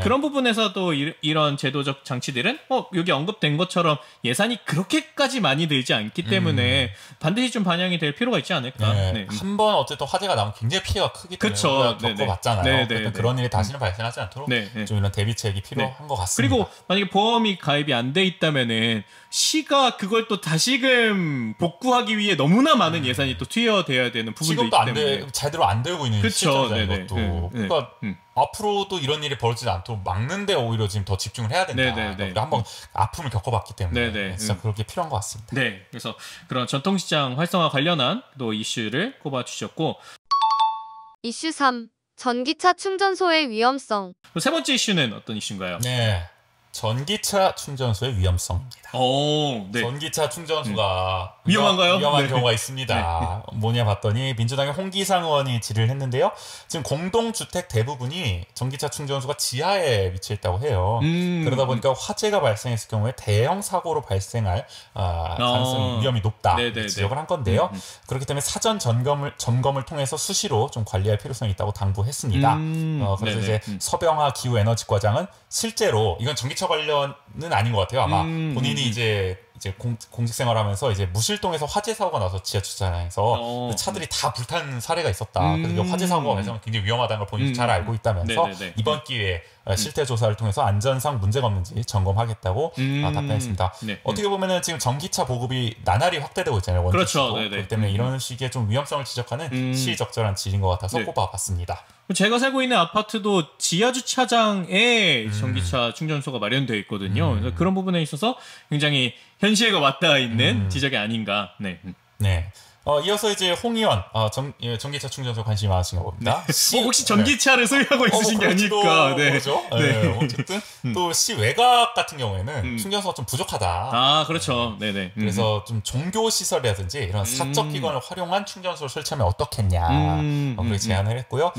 그런 부분에서 또 이런 제도적 장치들은 여기 언급된 것처럼 예산이 그렇게까지 많이 들지 않기 때문에 반드시 좀 반영이 될 필요가 있지 않을까. 한번 어쨌든 화재가 나면 굉장히 피해가 크기 때문에 겪어봤잖아요. 그런 일이 다시는 발생하지 않도록 좀 이런 대비책이 필요한 것 같습니다. 그리고 만약에 보험이 가입이 안 돼 있다면은 시가 그걸 또 다시금 복구하기 위해 너무나 많은 예산이 또 투여돼야 되는 부분도 있기 때문에 제대로 안 되고 있는 시점이죠. 이것도. 그러니까 앞으로도 이런 일이 벌어지지 않도록 막는데 오히려 지금 더 집중을 해야 된다. 우리가 한번 아픔을 겪어봤기 때문에 진짜 그렇게 필요한 것 같습니다. 네, 그래서 그런 전통시장 활성화 관련한 또 이슈를 꼽아주셨고 이슈 3. 전기차 충전소의 위험성. 세 번째 이슈는 어떤 이슈인가요? 네. 전기차 충전소의 위험성입니다. 전기차 충전소가 위험한가요? 위험한 경우가 있습니다. 뭐냐 봤더니 민주당의 홍기상 의원이 질의를 했는데요. 지금 공동주택 대부분이 전기차 충전소가 지하에 위치해 있다고 해요. 그러다 보니까 화재가 발생했을 경우에 대형 사고로 발생할 가능성이 위험이 높다. 지적을 한 건데요. 그렇기 때문에 사전 점검을 통해서 수시로 좀 관리할 필요성이 있다고 당부했습니다. 그래서 이제 서병하 기후에너지과장은 실제로 이건 전기차 관련은 아닌 것 같아요. 아마 본인이 이제 공직 생활하면서 이제 무실동에서 화재 사고가 나서 지하 주차장에서 그 차들이 다 불탄 사례가 있었다. 그래서 화재 사고가 발생하면 굉장히 위험하다는 걸 본인이 잘 알고 있다면서 네네네. 이번 기회에 실태 조사를 통해서 안전상 문제가 없는지 점검하겠다고 답변했습니다. 네. 어떻게 보면은 지금 전기차 보급이 나날이 확대되고 있잖아요. 원주시도. 그렇죠. 그렇기 때문에 이런 식의 좀 위험성을 지적하는 시적절한 질인 것 같아서 네. 꼽아봤습니다. 제가 살고 있는 아파트도 지하 주차장에 전기차 충전소가 마련되어 있거든요. 그래서 그런 부분에 있어서 굉장히 현실과 맞닿아 있는 지적이 아닌가. 네. 네. 이어서 이제 홍 의원 전기차 충전소 관심이 많으신가 봅니다. 혹시 전기차를 소유하고 있으신 게 아닐까? 네. 그렇죠. 네. 어쨌든 또 시 외곽 같은 경우에는 충전소가 좀 부족하다. 아, 그렇죠. 네네. 그래서 좀 종교 시설이라든지 이런 사적 기관을 활용한 충전소를 설치하면 어떻겠냐 그렇게 제안을 했고요.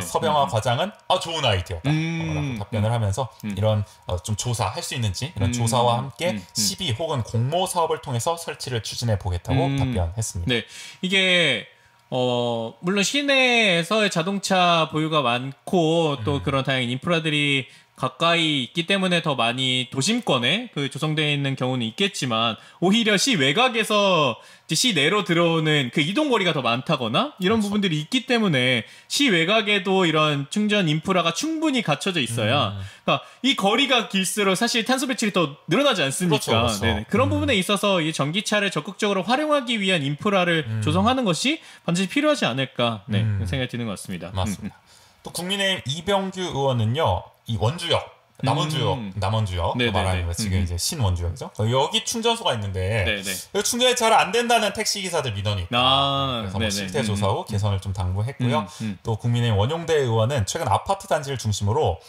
서병화 과장은 좋은 아이디어다 라고 답변을 하면서 이런 좀 조사할 수 있는지 이런 조사와 함께 시비 혹은 공모 사업을 통해서 설치를 추진해 보겠다고 답변했습니다. 네. 이게 물론 시내에서의 자동차 보유가 많고 또 그런 다양한 인프라들이 가까이 있기 때문에 더 많이 도심권에 조성되어 있는 경우는 있겠지만 오히려 시 외곽에서 시내로 들어오는 그 이동거리가 더 많다거나 이런 그렇죠. 부분들이 있기 때문에 시 외곽에도 이런 충전 인프라가 충분히 갖춰져 있어야 그러니까 이 거리가 길수록 사실 탄소 배출이 더 늘어나지 않습니까? 그렇죠. 네네. 그런 부분에 있어서 이 전기차를 적극적으로 활용하기 위한 인프라를 조성하는 것이 반드시 필요하지 않을까 생각이 드는 것 같습니다. 맞습니다. 또 국민의힘 이병규 의원은요. 이 원주역, 남원주역 말하는 거 지금 이제 신원주역이죠. 여기 충전소가 있는데 충전이 잘 안 된다는 택시 기사들 민원이 있다. 그래서 뭐 실태 조사 후 개선을 좀 당부했고요. 또 국민의힘 원용대 의원은 최근 아파트 단지를 중심으로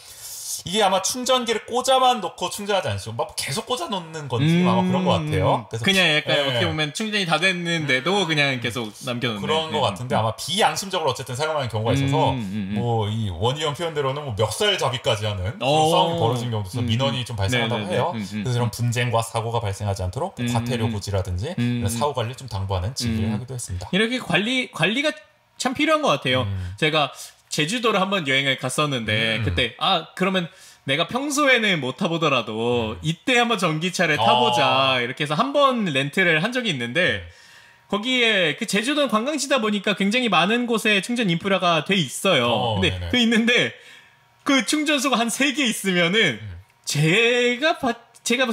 이게 아마 충전기를 꽂아만 놓고 충전하지 않죠. 막 계속 꽂아 놓는 건지 아마 그런 것 같아요. 그래서 그냥 약간 어떻게 보면 충전이 다 됐는데도 그냥 계속 남겨놓는 그런 것 같은데 아마 비양심적으로 어쨌든 사용하는 경우가 있어서 뭐 이 원 의원 표현대로는 뭐 멱살잡이까지 하는 그런 싸움이 벌어진 경우도 있어서 민원이 좀 발생한다고 해요. 그래서 이런 분쟁과 사고가 발생하지 않도록 과태료 고지라든지 이런 사후 관리를 좀 당부하는 지휘를 하기도 했습니다. 이렇게 관리가 참 필요한 것 같아요. 제가 제주도를 한번 여행을 갔었는데 그때 그러면 내가 평소에는 못 타보더라도 이때 한번 전기차를 타보자 이렇게 해서 한 번 렌트를 한 적이 있는데 거기에 그 제주도는 관광지다 보니까 굉장히 많은 곳에 충전 인프라가 돼 있어요. 근데 있는데 그 충전소가 한 3개 있으면은 제가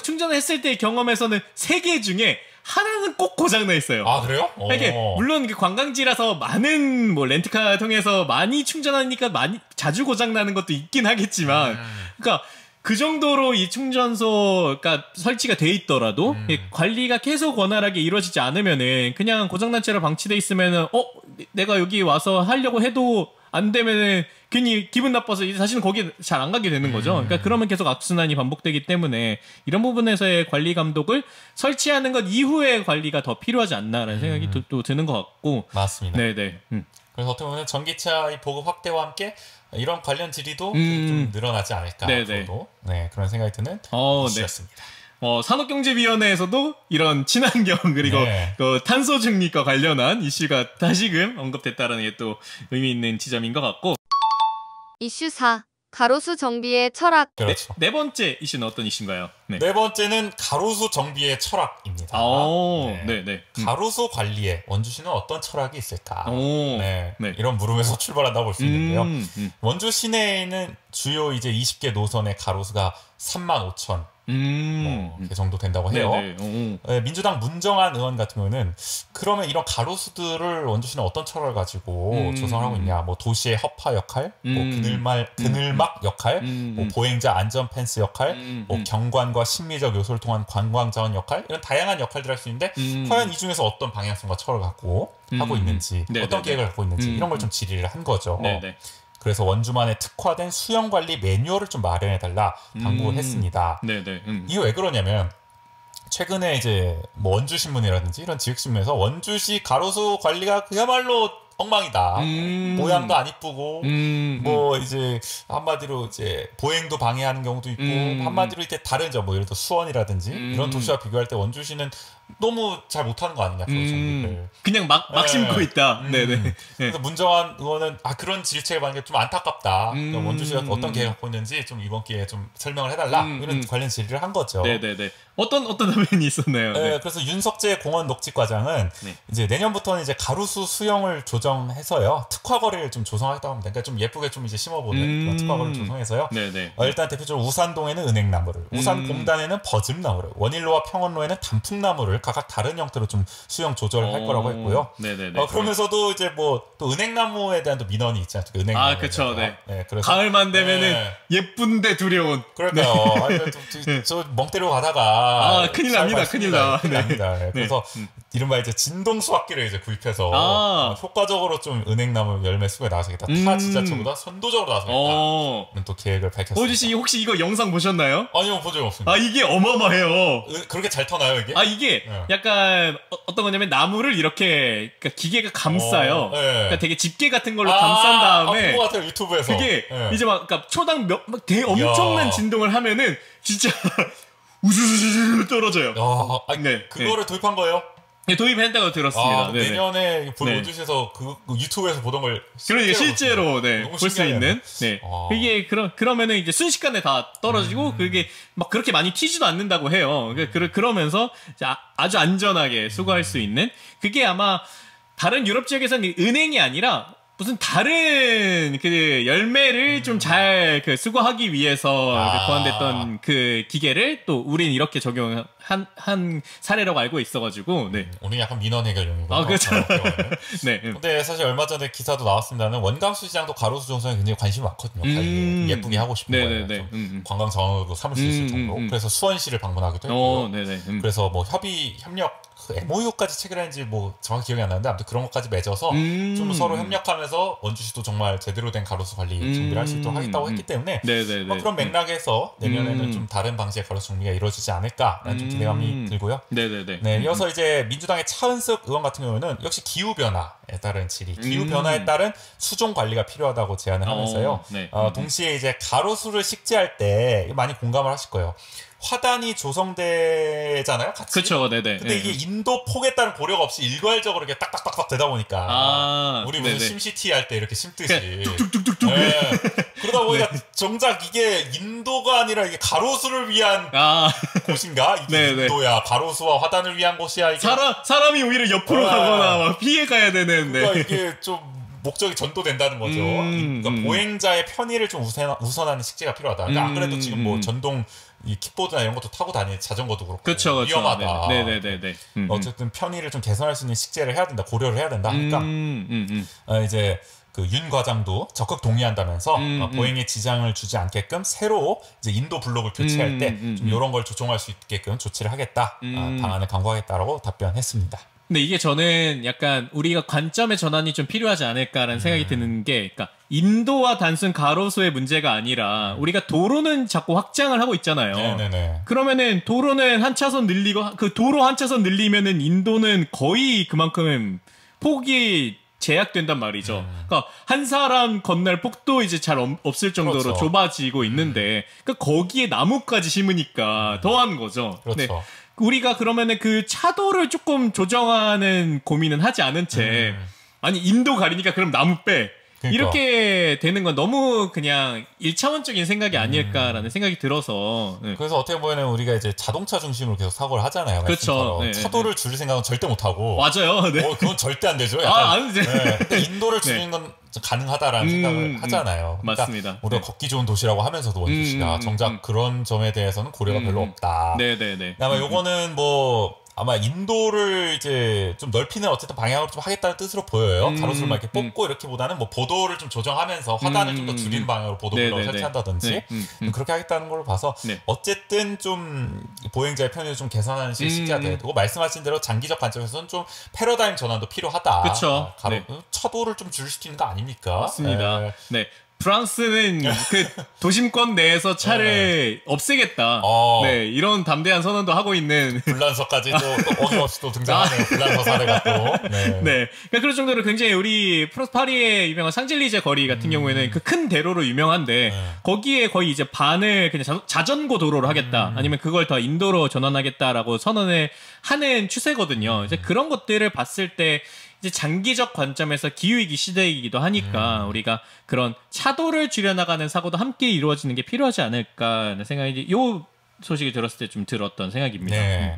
충전을 했을 때의 경험에서는 3개 중에 하나는 꼭 고장나 있어요. 아, 그래요? 이게 물론 관광지라서 많은 뭐 렌트카 통해서 많이 충전하니까 많이 자주 고장나는 것도 있긴 하겠지만 그러니까 그 정도로 이 충전소가 설치가 돼 있더라도 관리가 계속 원활하게 이루어지지 않으면은 그냥 고장난 채로 방치돼 있으면은 내가 여기 와서 하려고 해도 안 되면은 괜히 기분 나빠서 사실은 거기 잘 안 가게 되는 거죠. 그러니까 그러면 계속 악순환이 반복되기 때문에 이런 부분에서의 관리 감독을 설치하는 것 이후의 관리가 더 필요하지 않나라는 생각이 또 드는 것 같고. 맞습니다. 네네. 그래서 어떻게 보면 전기차 보급 확대와 함께 이런 관련 질의도 좀 늘어나지 않을까. 저도 그런 생각이 드는 이슈였습니다. 산업경제위원회에서도 이런 친환경 그리고 그 탄소 중립과 관련한 이슈가 다시금 언급됐다는 게 또 의미 있는 지점인 것 같고. 이슈 4. 가로수 정비의 철학. 그렇죠. 네 번째 이슈는 어떤 이슈인가요? 네 번째는 가로수 정비의 철학입니다. 가로수 관리에 원주시는 어떤 철학이 있을까? 이런 물음에서 출발한다고 볼 수 있는데요. 원주 시내에는 주요 이제 20개 노선의 가로수가 35,000 그 정도 된다고 해요. 민주당 문정한 의원 같은 경우는 그러면 이런 가로수들을 원주시는 어떤 철학을 가지고 조성하고 있냐? 뭐 도시의 허파 역할, 뭐 그늘막 역할, 뭐 보행자 안전 펜스 역할, 뭐 경관과 심미적 요소를 통한 관광 자원 역할 이런 다양한 역할들을 할 수 있는데 과연 이 중에서 어떤 방향성과 철을 갖고 하고 있는지 어떤 계획을 갖고 있는지 이런 걸 좀 질의를 한 거죠. 그래서 원주만에 특화된 수영관리 매뉴얼을 좀 마련해달라 당부를 했습니다. 이게 왜 그러냐면 최근에 이제 뭐 원주신문이라든지 이런 지역신문에서 원주시 가로수 관리가 그야말로 엉망이다. 모양도 안 이쁘고 뭐 이제 한마디로 이제 보행도 방해하는 경우도 있고 한마디로 이제 다른 뭐 예를 들어 수원이라든지 이런 도시와 비교할 때 원주시는 너무 잘 못하는 거 아니냐 그런 정비를. 그냥 막 심고 있다. 네네. 그래서 문정환 의원은 그런 질책을 받는 게 좀 안타깝다. 그러니까 원주시가 어떤 계획을 갖고 있는지 좀 이번 기회에 좀 설명을 해달라. 이런 관련 질의를 한 거죠. 네네네. 어떤 화면이 있었나요? 네. 그래서 윤석재 공원 녹지과장은 이제 내년부터는 이제 가로수 수영을 조정해서요 특화거리를 좀 조성하겠다고 합니다. 그러니까 좀 예쁘게 좀 이제 심어보는 그런 특화거리를 조성해서요. 네네. 일단 대표적으로 우산동에는 은행나무를, 우산공단에는 버즘나무를, 원일로와 평원로에는 단풍나무를 각각 다른 형태로 좀 수영 조절을 할 거라고 했고요. 네네네. 그러면서도 이제 뭐 또 은행나무에 대한 또 민원이 있지 않습니까? 은행나무. 그렇죠. 네. 그래서 가을만 되면은 예쁜데 두려운. 그러니까요. 저 멍 때리고 가다가 큰일 납니다. 큰일 나. 큰일 납니다. 그래서 이른바 이제 진동 수확기를 이제 구입해서 효과적으로 좀 은행나무 열매 수에 나서겠다. 타 지자체보다 선도적으로 나서겠다. 또 계획을 밝혔습니다. 호지 씨 혹시 이거 영상 보셨나요? 아니요, 본 적이 없습니다. 이게 어마어마해요. 그렇게 잘 터나요, 이게? 이게 약간 어떤 거냐면 나무를 이렇게 그러니까 기계가 감싸요. 그러니까 되게 집게 같은 걸로 감싼 다음에 본 것 같아요, 유튜브에서. 그게 이제 막 그러니까 초당 되게 엄청난 진동을 하면은 진짜 우수수수 떨어져요. 그거를 도입한 거예요? 네, 도입했다고 들었습니다. 내년에 원주시에서 그 유튜브에서 보던 걸 그러니까 실제로 볼 수 있는. 이게 그러면은 이제 순식간에 다 떨어지고 그게 막 그렇게 많이 튀지도 않는다고 해요. 그러면서 아주 안전하게 수거할 수 있는 그게 아마 다른 유럽 지역에서는 은행이 아니라 무슨 다른 그 열매를 좀 잘 수거하기 위해서 고안됐던 그 기계를 또 우린 이렇게 적용한 사례라고 알고 있어가지고 우리 약간 민원 해결용이고. 그렇죠. 네. 근데 사실 얼마 전에 기사도 나왔습니다는 원광수 시장도 가로수 조성에 굉장히 관심이 많거든요. 예쁘게 하고 싶은 거예요. 관광 정원으로 삼을 수 있을 정도로. 그래서 수원시를 방문하기도 했고요. 그래서 뭐 협력 MOU까지 체결했는지 뭐 정확히 기억이 안 나는데 아무튼 그런 것까지 맺어서 좀 서로 협력하면서 원주시도 정말 제대로 된 가로수 관리 준비를 할 수 있도록 하겠다고 했기 때문에 그런 맥락에서 내년에는 좀 다른 방식의 가로수 정리가 이루어지지 않을까라는 좀 기대감이 들고요. 이어서 이제 민주당의 차은숙 의원 같은 경우는 역시 기후변화에 따른 질의, 기후변화에 따른 수종 관리가 필요하다고 제안을 하면서요. 동시에 이제 가로수를 식재할 때 많이 공감을 하실 거예요. 화단이 조성되잖아요, 같이. 그렇죠, 네네. 근데 이게 인도 폭에 따른 고려가 없이 일괄적으로 이렇게 딱딱딱딱 되다 보니까 우리 무슨 심시티 할 때 이렇게 심듯이 뚝뚝뚝뚝. 그러다 보니까 정작 이게 인도가 아니라 이게 가로수를 위한 곳인가? 이게 인도야, 가로수와 화단을 위한 곳이야. 이게. 사람이 오히려 옆으로 가거나 막 피해 가야 되는. 그러니까 이게 좀 목적이 전도된다는 거죠. 그러니까 보행자의 편의를 좀 우선하는 식재가 필요하다. 그러니까 안 그래도 지금 뭐 전동 이 킥보드나 이런 것도 타고 다니는 자전거도 그렇고 그쵸. 위험하다. 네네네. 어쨌든 편의를 좀 개선할 수 있는 식재를 해야 된다, 고려를 해야 된다. 그러니까 이제 그 윤 과장도 적극 동의한다면서 보행에 지장을 주지 않게끔 새로 이제 인도 블록을 교체할 때 좀 이런 걸 조정할 수 있게끔 조치를 하겠다, 방안을 강구하겠다라고 답변했습니다. 근데 이게 저는 약간 우리가 관점의 전환이 좀 필요하지 않을까라는 생각이 드는 게, 그러니까 인도와 단순 가로수의 문제가 아니라 우리가 도로는 자꾸 확장을 하고 있잖아요. 그러면은 도로는 한 차선 늘리고 그 도로 한 차선 늘리면은 인도는 거의 그만큼 폭이 제약된단 말이죠. 그러니까 한 사람 건널 폭도 이제 잘 없을 정도로 좁아지고 있는데, 그러니까 거기에 나무까지 심으니까 더한 거죠. 우리가 그러면은 그 차도를 조금 조정하는 고민은 하지 않은 채 아니 인도 가리니까 그럼 나무 빼. 이렇게 되는 건 너무 그냥 1차원적인 생각이 아닐까라는 생각이 들어서. 그래서 어떻게 보면 우리가 이제 자동차 중심으로 계속 사고를 하잖아요. 그렇죠. 차도를 줄일 생각은 절대 못 하고. 맞아요. 그건 절대 안 되죠. 안 되죠. 근데 인도를 줄이는 건 가능하다라는 생각을 하잖아요. 맞습니다. 그러니까 우리가 걷기 좋은 도시라고 하면서도 원주시가 정작 그런 점에 대해서는 고려가 별로 없다. 아마 요거는 아마 인도를 이제 좀 넓히는 어쨌든 방향으로 좀 하겠다는 뜻으로 보여요. 가로수를 막 이렇게 뽑고 이렇게보다는 뭐 보도를 좀 조정하면서 화단을 좀 더 줄이는 방향으로 보도블록을 설치한다든지 그렇게 하겠다는 걸 봐서 어쨌든 좀 보행자의 편의를 좀 개선하는 식재가 되고, 말씀하신 대로 장기적 관점에서는 좀 패러다임 전환도 필요하다. 그렇죠. 차도를 좀 줄일 수 있는 거 아닙니까? 맞습니다. 프랑스는 그 도심권 내에서 차를 없애겠다. 네, 이런 담대한 선언도 하고 있는. 불란서까지 또 어김없이 또 등장하네요. 불란서 사례가 또. 네. 네. 그러니까 그럴 정도로 굉장히 우리 파리의 유명한 샹젤리제 거리 같은 경우에는 그 큰 대로로 유명한데 거기에 거의 이제 반을 그냥 자전거 도로로 하겠다. 아니면 그걸 더 인도로 전환하겠다라고 선언을 하는 추세거든요. 이제 그런 것들을 봤을 때 이제 장기적 관점에서 기후위기 시대이기도 하니까 우리가 그런 차도를 줄여나가는 사고도 함께 이루어지는 게 필요하지 않을까 하는 생각이 요 소식을 들었을 때 좀 들었던 생각입니다. 네.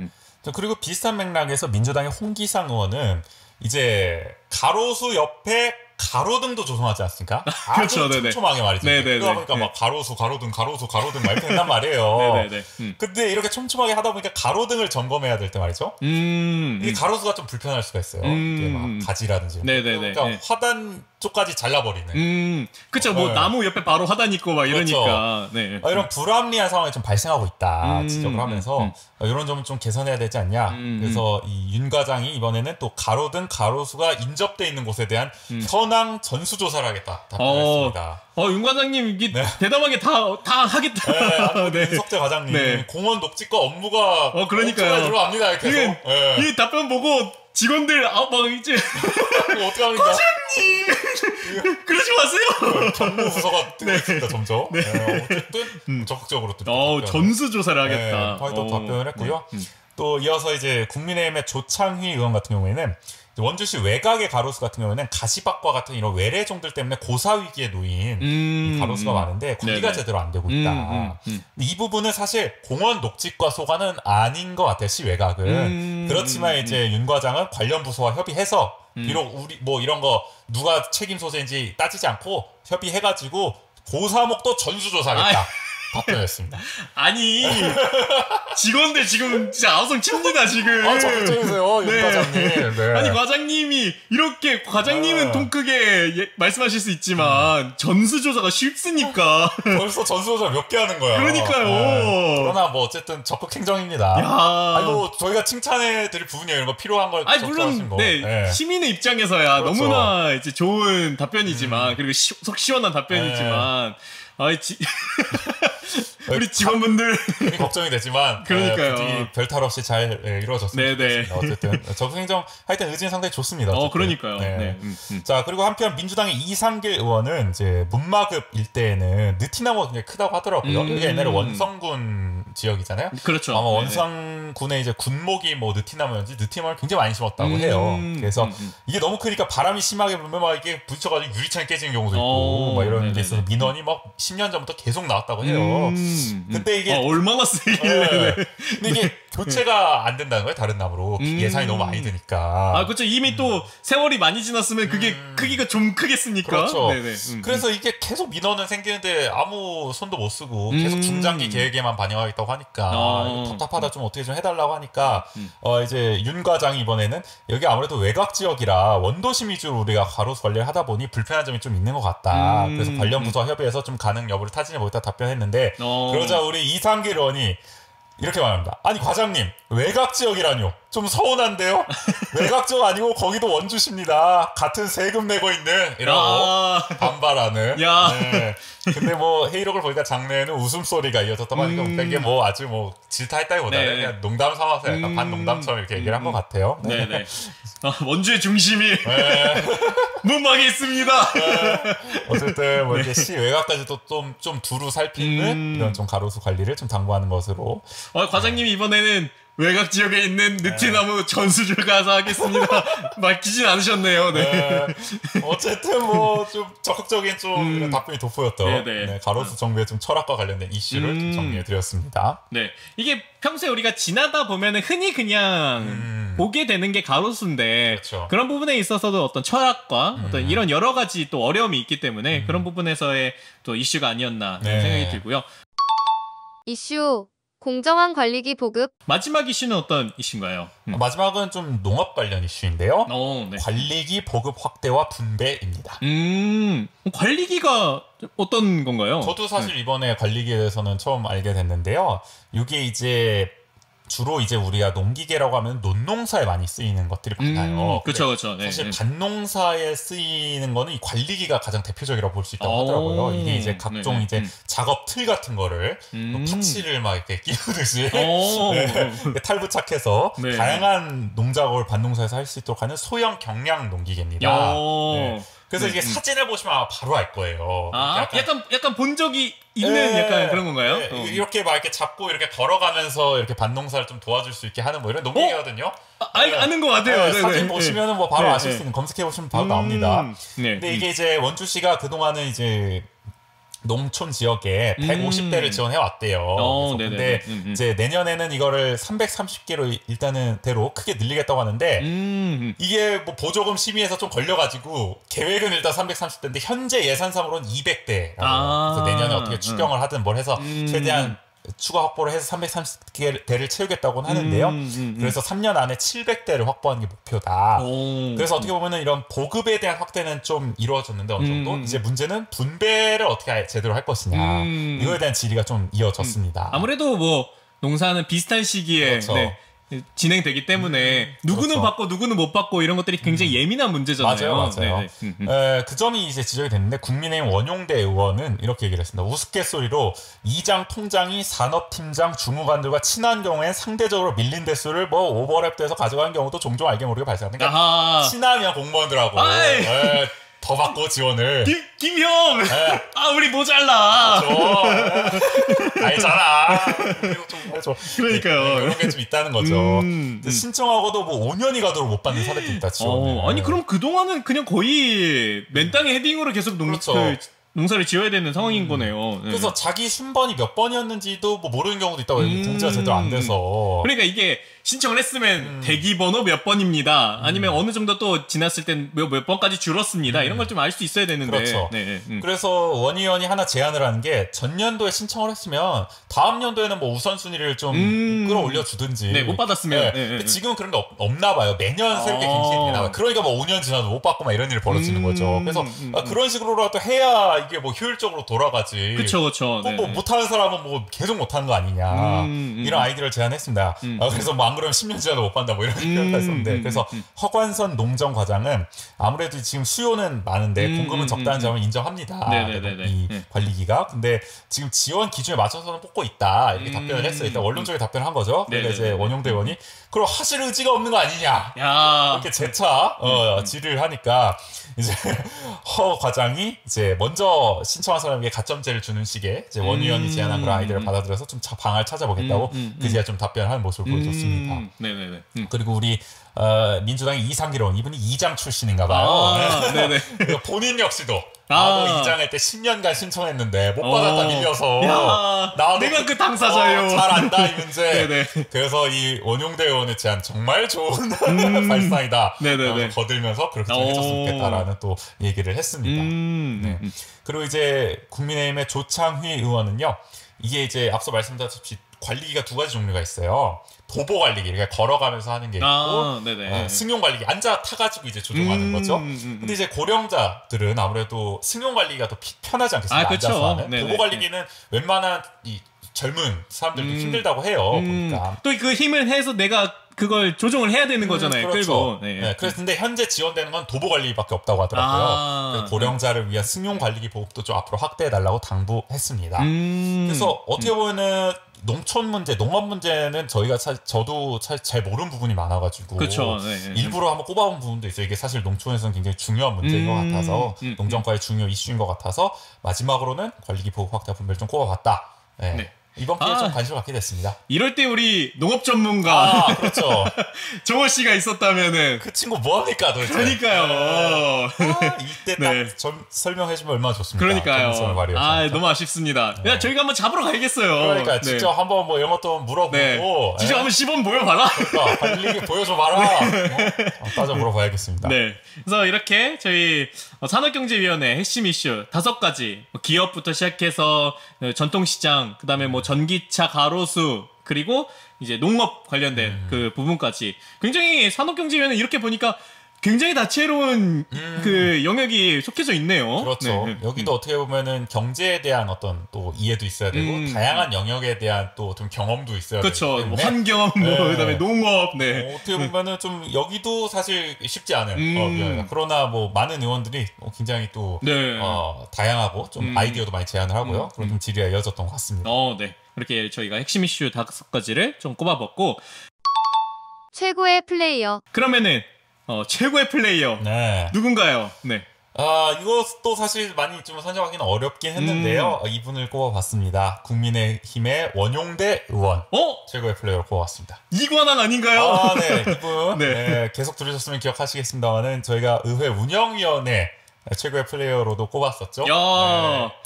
그리고 비슷한 맥락에서 민주당의 홍기상 의원은 이제 가로수 옆에 가로등도 조성하지 않습니까? 아주 그렇죠, 촘촘하게 말이죠. 그러다 보니까 막 가로수, 가로등, 가로수, 가로등 막 이렇게 된단 말이에요. 근데 이렇게 촘촘하게 하다 보니까 가로등을 점검해야 될 때 말이죠. 이 가로수가 좀 불편할 수가 있어요. 이게 막 가지라든지. 그러니까 화단 쪽까지 잘라버리는. 그쵸. 뭐 나무 옆에 바로 화단 있고 막 이러니까. 네. 이런 불합리한 상황이 좀 발생하고 있다. 지적을 하면서 이런 점은 좀 개선해야 되지 않냐. 그래서 이 윤 과장이 이번에는 또 가로등, 가로수가 인접돼 있는 곳에 대한 현황 전수조사를 하겠다. 답변했습니다. 윤 과장님 이게 대담하게 다 하겠다. 네. 윤석재 과장님 공원 녹지과 업무가 그러니까요. 들어갑니다. 계속. 이 답변 보고 직원들 막 이제 어떻게 합니까? 과장님 그러지 마세요. 경무부서가 뜨고 있습니다. 점점. 어쨌든 적극적으로 또 전수조사를 하겠다. 또 답변을 했고요. 또 이어서 이제 국민의힘의 조창휘 의원 같은 경우에는 원주시 외곽의 가로수 같은 경우에는 가시밭과 같은 이런 외래종들 때문에 고사 위기에 놓인 가로수가 많은데 관리가 제대로 안 되고 있다. 이 부분은 사실 공원 녹지과 소관은 아닌 것 같아요. 시 외곽은. 그렇지만 이제 윤 과장은 관련 부서와 협의해서 비록 우리 뭐 이런 거 누가 책임 소재인지 따지지 않고 협의해가지고 고사목도 전수조사하겠다. 답변했습니다. 아니 직원들 지금 진짜 아우성 칩니다 지금. 적극적이세요 윤 과장님. 아니 과장님이 이렇게 과장님은 통 크게 말씀하실 수 있지만 전수조사가 쉽습니까? 벌써 전수조사 몇 개 하는 거야. 그러니까요. 그러나 뭐 어쨌든 적극 행정입니다. 아니 뭐 저희가 칭찬해드릴 부분이에요. 이런 거 필요한 걸 물론 시민의 입장에서야 그렇죠. 너무나 이제 좋은 답변이지만 그리고 속 시원한 답변이지만. 우리 직원분들 걱정이 되지만 그러니까요. 별탈 없이 잘 이루어졌으면 좋겠습니다. 어쨌든 적극행정 하여튼 의지는 상당히 좋습니다. 그러니까요. 자 그리고 한편 민주당의 이상길 의원은 이제 문마급 일대에는 느티나무가 굉장히 크다고 하더라고요. 이게 옛날에 원성군 지역이잖아요. 그렇죠. 아마 원성군의 이제 군목이 뭐 느티나무였는지 느티나무를 굉장히 많이 심었다고 해요. 그래서 이게 너무 크니까 바람이 심하게 불면 막 이게 부딪혀가지고 유리창이 깨지는 경우도 있고 막 이런 게 있어서 민원이 막 10년 전부터 계속 나왔다고 해요. 근데 이게 얼마나 쓰이길래 근데 이게 교체가 안 된다는 거예요. 다른 나무로 예산이 너무 많이 드니까. 그렇죠. 이미 또 세월이 많이 지났으면 그게 크기가 좀 크겠습니까? 그렇죠. 그래서 이게 계속 민원은 생기는데 아무 손도 못 쓰고 계속 중장기 계획에만 반영하겠다고 하니까 답답하다 좀 어떻게 좀 해달라고 하니까 이제 윤 과장이 이번에는 여기 아무래도 외곽 지역이라 원도심 위주로 우리가 가로수 관리를 하다 보니 불편한 점이 좀 있는 것 같다. 그래서 관련 부서와 협의해서 좀 가능 여부를 타진해 보겠다 답변했는데 그러자 우리 이상길 의원이 이렇게 말합니다. 아니 과장님 외곽 지역이라뇨. 좀 서운한데요. 외곽 지역 아니고 거기도 원주시입니다. 같은 세금 내고 있는 이라고 반발하는. 네. 근데 뭐 회의록을 보니까 장내에는 웃음소리가 이어졌다고 하니까 이게 뭐 아주 뭐 질타했다기보다는 그냥 농담 삼아서 약간 반농담처럼 이렇게 얘기를 한 것 같아요. 네네. 원주의 중심이 문막에 있습니다. 어쨌든 뭐 이제 시 외곽까지도 좀 두루 살피는 이런 좀 가로수 관리를 좀 당부하는 것으로. 과장님이 이번에는 외곽 지역에 있는 느티나무 전수조사가 하겠습니다. 맡기진 않으셨네요. 어쨌든 뭐 좀 적극적인 좀 이런 답변이 돋보였던 가로수 정비의 좀 철학과 관련된 이슈를 좀 정리해드렸습니다. 네, 이게 평소에 우리가 지나다 보면은 흔히 그냥 보게 되는 게 가로수인데 그렇죠. 그런 부분에 있어서도 어떤 철학과 어떤 이런 여러 가지 또 어려움이 있기 때문에 그런 부분에서의 또 이슈가 아니었나 생각이 들고요. 이슈 공정한 관리기 보급. 마지막 이슈는 어떤 이슈인가요? 마지막은 좀 농업 관련 이슈인데요. 관리기 보급 확대와 분배입니다. 관리기가 어떤 건가요? 저도 사실 이번에 관리기에 대해서는 처음 알게 됐는데요. 이게 이제 주로 이제 우리가 농기계라고 하면 논농사에 많이 쓰이는 것들이 많아요. 그렇죠. 네, 사실 네. 밭농사에 쓰이는 거는 이 관리기가 가장 대표적이라고 볼 수 있다고 하더라고요. 이게 이제 각종 네네. 이제 작업 틀 같은 거를 파치를 막 이렇게 끼우듯이 네, 탈부착해서 네. 다양한 농작업을 밭농사에서 할 수 있도록 하는 소형 경량 농기계입니다. 네. 그래서 이게 사진을 보시면 아마 바로 알 거예요. 약간 본 적이 있는 약간 그런 건가요? 네, 이렇게 막 이렇게 잡고 이렇게 걸어가면서 이렇게 밭농사를 좀 도와줄 수 있게 하는 뭐 이런 농기계거든요. 아는 것 같아요. 네, 사진 보시면은 뭐 바로 아실 수 있는 검색해 보시면 바로 나옵니다. 네. 근데 이게 이제 원주시가 그동안은 이제 농촌 지역에 150대를 지원해 왔대요. 근데 이제 내년에는 이거를 330개로 일단은 대로 크게 늘리겠다고 하는데 이게 뭐 보조금 심의에서 좀 걸려가지고 계획은 일단 330대인데 현재 예산상으로는 200대라고. 그래서 내년에 어떻게 추경을 하든 뭘 해서 최대한 추가 확보를 해서 330개를 채우겠다고는 하는데요. 그래서 3년 안에 700대를 확보하는 게 목표다. 그래서 어떻게 보면은 이런 보급에 대한 확대는 좀 이루어졌는데 어느 정도 이제 문제는 분배를 어떻게 제대로 할 것이냐 이거에 대한 질의가 좀 이어졌습니다. 아무래도 뭐 농사는 비슷한 시기에 그렇죠. 진행되기 때문에 누구는 그렇죠. 받고 누구는 못 받고 이런 것들이 굉장히 예민한 문제잖아요. 맞아요. 그 점이 이제 지적이 됐는데 국민의힘 원용대 의원은 이렇게 얘기를 했습니다. 우스갯소리로 이장 통장이 산업팀장 주무관들과 친한 경우엔 상대적으로 밀린 대수를 뭐 오버랩돼서 가져가는 경우도 종종 알게 모르게 발생하는 그러니까 친하면 공무원들하고 더 받고 지원을 김형 우리 모자라 알잖아 그러니까요. 이런 게 좀 있다는 거죠. 신청하고도 뭐 5년이 가도록 못 받는 사례도 있다 지원을. 아니 그럼 그동안은 그냥 거의 맨땅에 헤딩으로 계속 농사를 지어야 되는 상황인 거네요. 그래서 자기 순번이 몇 번이었는지도 뭐 모르는 경우도 있다고 해요. 공지가 제대로 안 돼서. 그러니까 이게 신청을 했으면 대기번호 몇 번입니다. 아니면 어느 정도 또 지났을 땐 몇 번까지 줄었습니다. 이런 걸 좀 알 수 있어야 되는데. 그렇죠. 그래서 원 의원이 하나 제안을 하는 게 전년도에 신청을 했으면 다음 년도에는 뭐 우선순위를 좀 끌어올려 주든지. 못 받았으면. 근데 지금은 그런 게 없나 봐요. 매년 새롭게 갱신이 되나 봐요. 그러니까 뭐 5년 지나도 못 받고 막 이런 일이 벌어지는 거죠. 그래서 그런 식으로라도 해야 이게 뭐 효율적으로 돌아가지. 그쵸. 뭐 못하는 사람은 뭐 계속 못하는 거 아니냐. 이런 아이디어를 제안했습니다. 그래서 뭐 안 그러면 10년 지나도 못 받는다 뭐 이런 표현을 했었는데 그래서 허관선 농정 과장은 아무래도 지금 수요는 많은데 공급은 적다는 점을 인정합니다. 이 관리기가. 근데 지금 지원 기준에 맞춰서는 뽑고 있다. 이렇게 답변을 했어요. 일단 원론적인 답변을 한 거죠. 그러니까 이제 원용대 의원이 그럼 하실 의지가 없는 거 아니냐. 이렇게 재차 질의를 하니까 이제 허 과장이 이제 먼저 신청한 사람에게 가점제를 주는 식의 이제 원 의원이 제안한 그런 아이디어를 받아들여서 좀 방안을 찾아보겠다고 그제야 좀 답변하는 모습을 보여줬습니다. 그리고 우리 민주당의 이상길 의원 이분이 이장 출신인가 봐요. 본인 역시도 나도 이장할 때 10년간 신청했는데 못 받았다 밀려서 나도 내가 그 당사자예요. 잘 안다 이 문제. 그래서 이 원용대 의원의 제안 정말 좋은 발상이다. 거들면서 그렇게 좀 해줬으면 좋겠다라는 또 얘기를 했습니다. 그리고 이제 국민의힘의 조창휘 의원은요. 이게 이제 앞서 말씀드렸듯이 관리기가 두 가지 종류가 있어요. 도보 관리기, 그러니까 걸어가면서 하는 게 있고, 승용 관리기, 앉아 타가지고 이제 조종하는 거죠. 근데 이제 고령자들은 아무래도 승용 관리기가 더 편하지 않겠습니까? 앉아서 하는. 도보 관리기는 웬만한 이 젊은 사람들도 힘들다고 해요. 보니까. 또 그 힘을 해서 내가 그걸 조종을 해야 되는 거잖아요. 그렇죠. 그래서 근데 현재 지원되는 건 도보 관리밖에 없다고 하더라고요. 고령자를 위한 승용 관리기 보급도 좀 앞으로 확대해달라고 당부했습니다. 그래서 어떻게 보면은 농촌 문제, 농업 문제는 저도 잘 모르는 부분이 많아가지고 일부러 한번 꼽아본 부분도 있어요. 이게 사실 농촌에서는 굉장히 중요한 문제인 것 같아서 농정과의 중요 이슈인 것 같아서 마지막으로는 관리기 보급 확대 분배를 좀 꼽아봤다. 이번 기회에 좀 관심을 갖게 됐습니다. 이럴 때 우리 농업 전문가 그렇죠. 정호 씨가 있었다면은 그 친구 뭐합니까 도대체. 그러니까요. 이때 딱 설명해주면 얼마나 좋습니까. 그러니까요. 너무 아쉽습니다. 야, 저희가 한번 잡으러 가야겠어요. 그러니까 직접 한번 뭐 이런 것도 물어보고 직접 한번 시범 보여봐라. 그러니까 관리기 보여줘봐라. 따져 물어봐야겠습니다. 그래서 이렇게 저희 산업경제위원회 핵심 이슈 5가지 기업부터 시작해서 전통시장 그다음에 뭐 전기차 가로수 그리고 이제 농업 관련된 그 부분까지 굉장히 산업경제위원회 이렇게 보니까 굉장히 다채로운 그 영역이 속해져 있네요. 그렇죠. 여기도 어떻게 보면은 경제에 대한 어떤 또 이해도 있어야 되고 다양한 영역에 대한 또 좀 경험도 있어야 되고. 그렇죠. 뭐 환경, 뭐 그다음에 농업. 어떻게 보면은 좀 여기도 사실 쉽지 않은 그러나 뭐 많은 의원들이 굉장히 또 다양하고 좀 아이디어도 많이 제안을 하고요. 그런 좀 질의가 이어졌던 것 같습니다. 네. 이렇게 저희가 핵심 이슈 5가지를 좀 꼽아봤고 최고의 플레이어. 그러면은 최고의 플레이어 누군가요? 네. 이것도 사실 많이 좀 선정하기는 어렵긴 했는데요. 이분을 꼽아봤습니다. 국민의힘의 원용대 의원. 최고의 플레이어를 꼽아봤습니다. 이관왕 아닌가요? 네. 이분 계속 들으셨으면 기억하시겠습니다만은 저희가 의회 운영위원회 최고의 플레이어로도 꼽았었죠.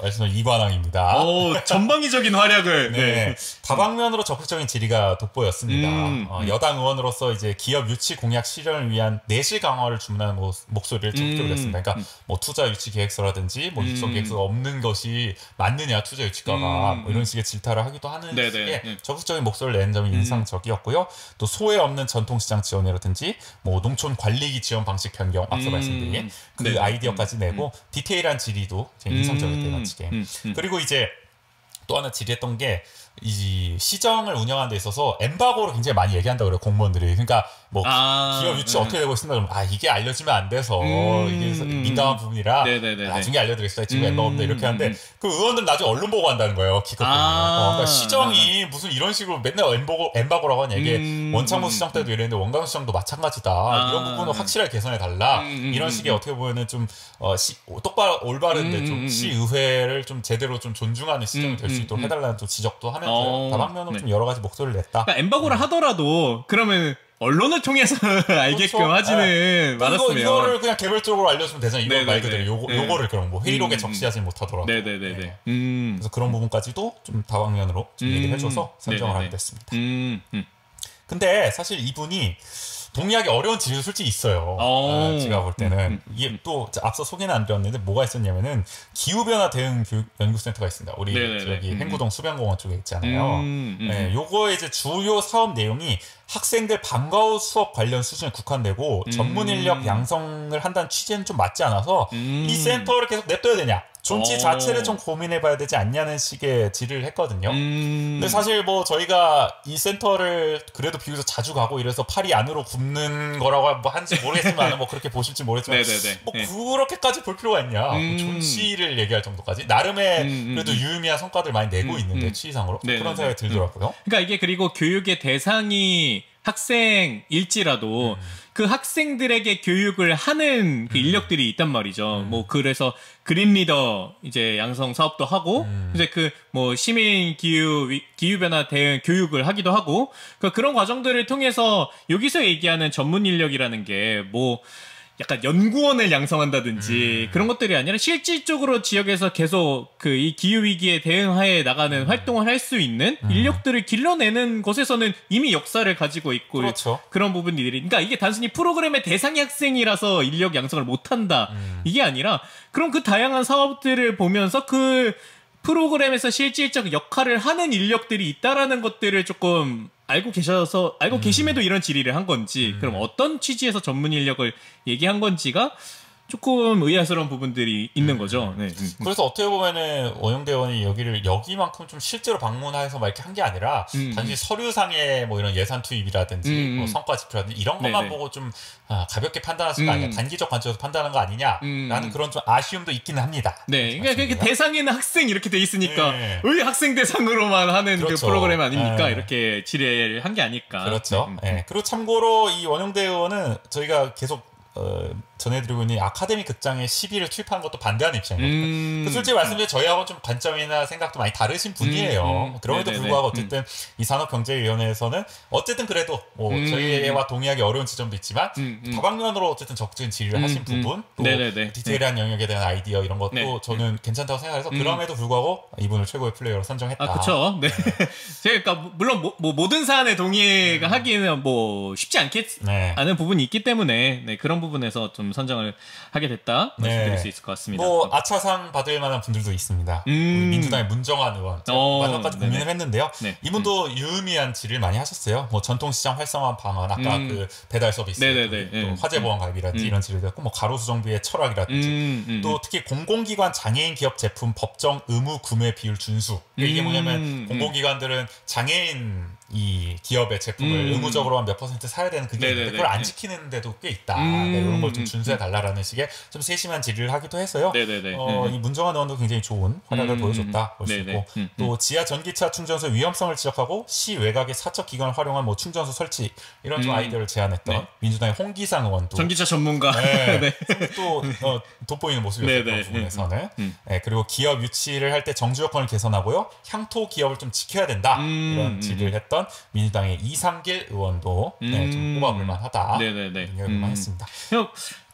말씀은 이관왕입니다. 전방위적인 활약을. 다방면으로 적극적인 질의가 돋보였습니다. 여당 의원으로서 이제 기업 유치 공약 실현을 위한 내실 강화를 주문하는 목소리를 적극적으로 냈습니다. 그러니까 뭐 투자 유치 계획서라든지 뭐 육성 계획서가 없는 것이 맞느냐 투자 유치가가 뭐 이런 식의 질타를 하기도 하는 식의 적극적인 목소리를 낸 점이 인상적이었고요. 또 소외 없는 전통시장 지원이라든지 뭐 농촌 관리기 지원 방식 변경 앞서 말씀드린 그 아이디어까지 내고 디테일한 질의도 되게 인상적이었대요. 맞지게. 그리고 이제 또 하나 질의했던 게 이 시정을 운영하는 데 있어서 엠바고를 굉장히 많이 얘기한다고 그래요. 공무원들이. 그러니까 뭐 기업 유치 어떻게 되고 있습니다. 그러면 이게 알려지면 안 돼서 이게 민감한 부분이라 나중에 알려드리겠습니다. 지금 엠바고입니다. 이렇게 하는데 그 의원들 나중에 언론 보고 한다는 거예요. 기껏. 그러니까 시정이 무슨 이런 식으로 맨날 엠바고라고 하냐. 이게 원창모 시정 때도 이랬는데 원광 시정도 마찬가지다. 이런 부분을 확실하게 개선해달라. 이런 식의 어떻게 보면은 좀 똑바로 올바른데 좀 시의회를 좀 제대로 좀 존중하는 시정이 될 수 있도록 해달라는 또 지적도 하면서 다방면으로 좀 여러 가지 목소리를 냈다. 그러니까 엠바고를 하더라도 그러면 언론을 통해서 알게끔 하지는 말았으면 이거를 그냥 개별적으로 알려주면 되잖아요. 이거 말 그대로 요거를 그럼 뭐 회의록에 적시하지 못하더라도. 그래서 그런 부분까지도 좀 다방면으로 좀 얘기를 해줘서 선정을 하게 됐습니다. 근데 사실 이분이 동의하기 어려운 질의도 솔직히 있어요. 제가 볼 때는 이게 또 앞서 소개는 안 드렸는데 뭐가 있었냐면은 기후변화 대응 교육 연구센터가 있습니다. 우리 저기 행구동 수변공원 쪽에 있잖아요. 요거의 이제 주요 사업 내용이 학생들 방과 후 수업 관련 수준에 국한되고 전문 인력 양성을 한다는 취지는 좀 맞지 않아서 이 센터를 계속 냅둬야 되냐? 존치 자체를 좀 고민해봐야 되지 않냐는 식의 질의를 했거든요. 근데 사실 뭐 저희가 이 센터를 그래도 비교적 자주 가고 이래서 팔이 안으로 굽는 거라고 뭐 한지 모르겠지만 뭐 그렇게 보실지 모르겠지만 뭐 그렇게까지 볼 필요가 있냐. 뭐 존치를 얘기할 정도까지 나름의 그래도 유의미한 성과들 많이 내고 있는데 취지상으로 그런 생각이 들더라고요. 그러니까 이게 그리고 교육의 대상이 학생일지라도 그 학생들에게 교육을 하는 그 인력들이 있단 말이죠. 뭐 그래서 그린 리더 이제 양성 사업도 하고 이제 그 뭐 시민 기후 변화 대응 교육을 하기도 하고 그러니까 그런 과정들을 통해서 여기서 얘기하는 전문 인력이라는 게 뭐 약간 연구원을 양성한다든지 그런 것들이 아니라 실질적으로 지역에서 계속 그 이 기후 위기에 대응하에 나가는 활동을 할 수 있는 인력들을 길러내는 것에서는 이미 역사를 가지고 있고 그런 부분들이 그러니까 이게 단순히 프로그램의 대상이 학생이라서 인력 양성을 못한다 이게 아니라 그럼 그 다양한 사업들을 보면서 그 프로그램에서 실질적 역할을 하는 인력들이 있다라는 것들을 조금 알고 계심에도 이런 질의를 한 건지 그럼 어떤 취지에서 전문 인력을 얘기한 건지가 조금 의아스러운 부분들이 있는 거죠. 그래서 어떻게 보면은 원용대 의원이 여기만큼 좀 실제로 방문해서 막 이렇게 한 게 아니라 단지 서류상의 뭐 이런 예산 투입이라든지 뭐 성과 지표라든지 이런 것만 보고 좀 가볍게 판단하실 거 아니냐, 단기적 관점에서 판단하는 거 아니냐라는 그런 좀 아쉬움도 있기는 합니다. 그러니까 그 대상에는 학생 이렇게 돼 있으니까 왜 학생 대상으로만 하는 그 프로그램 아닙니까? 이렇게 질의를 한 게 아닐까. 그리고 참고로 이 원용대 의원은 저희가 계속 전해드리고 있는 아카데미 극장에 시비를 투입하는 것도 반대하는 입장이거든요. 솔직히 말씀드리면 저희하고는 좀 관점이나 생각도 많이 다르신 분이에요. 그럼에도 불구하고 어쨌든 이 산업경제위원회에서는 어쨌든 그래도 뭐 저희와 동의하기 어려운 지점도 있지만 다방면으로 어쨌든 적극적인 질의를 하신 부분 또 디테일한 영역에 대한 아이디어 이런 것도 저는 괜찮다고 생각해서 그럼에도 불구하고 이분을 최고의 플레이어로 선정했다. 그렇죠. 그러니까 물론 뭐 모든 사안에 동의가 하기는 뭐 쉽지 않은 부분이 있기 때문에 그런 부분에서 좀 좀 선정을 하게 됐다 말씀드릴 수 있을 것 같습니다. 뭐 아차상 받을 만한 분들도 있습니다. 민주당의 문정환 의원 마지막까지 고민을 했는데요. 네. 이분도 유의미한 질의를 많이 하셨어요. 뭐 전통시장 활성화 방안, 아까 그 배달 서비스, 또 화재 보안 가입이라든지 이런 질의도 했고, 뭐 가로수 정비의 철학이라든지, 또 특히 공공기관 장애인 기업 제품 법정 의무 구매 비율 준수. 이게 뭐냐면 공공기관들은 장애인 이 기업의 제품을 의무적으로 몇 % 사야 되는 그게 있는데 그걸 안 지키는데도 꽤 있다. 이런 걸 좀 준수해 달라라는 식의 좀 세심한 질의를 하기도 해서요. 이 문정환 의원도 굉장히 좋은 활약을 보여줬다 볼 수 있고, 또 지하 전기차 충전소 위험성을 지적하고 시 외곽의 사적 기관을 활용한 뭐 충전소 설치 이런 좀 아이디어를 제안했던 민주당의 홍기상 의원도 전기차 전문가 또 돋보이는 모습이었어요. 그런 부분에서는. 그리고 기업 유치를 할 때 정주 여건을 개선하고요, 향토 기업을 좀 지켜야 된다 이런 질의를 했던 민주당의 이상길 의원도 좀 뽑아볼 만하다. 생각을 했습니다.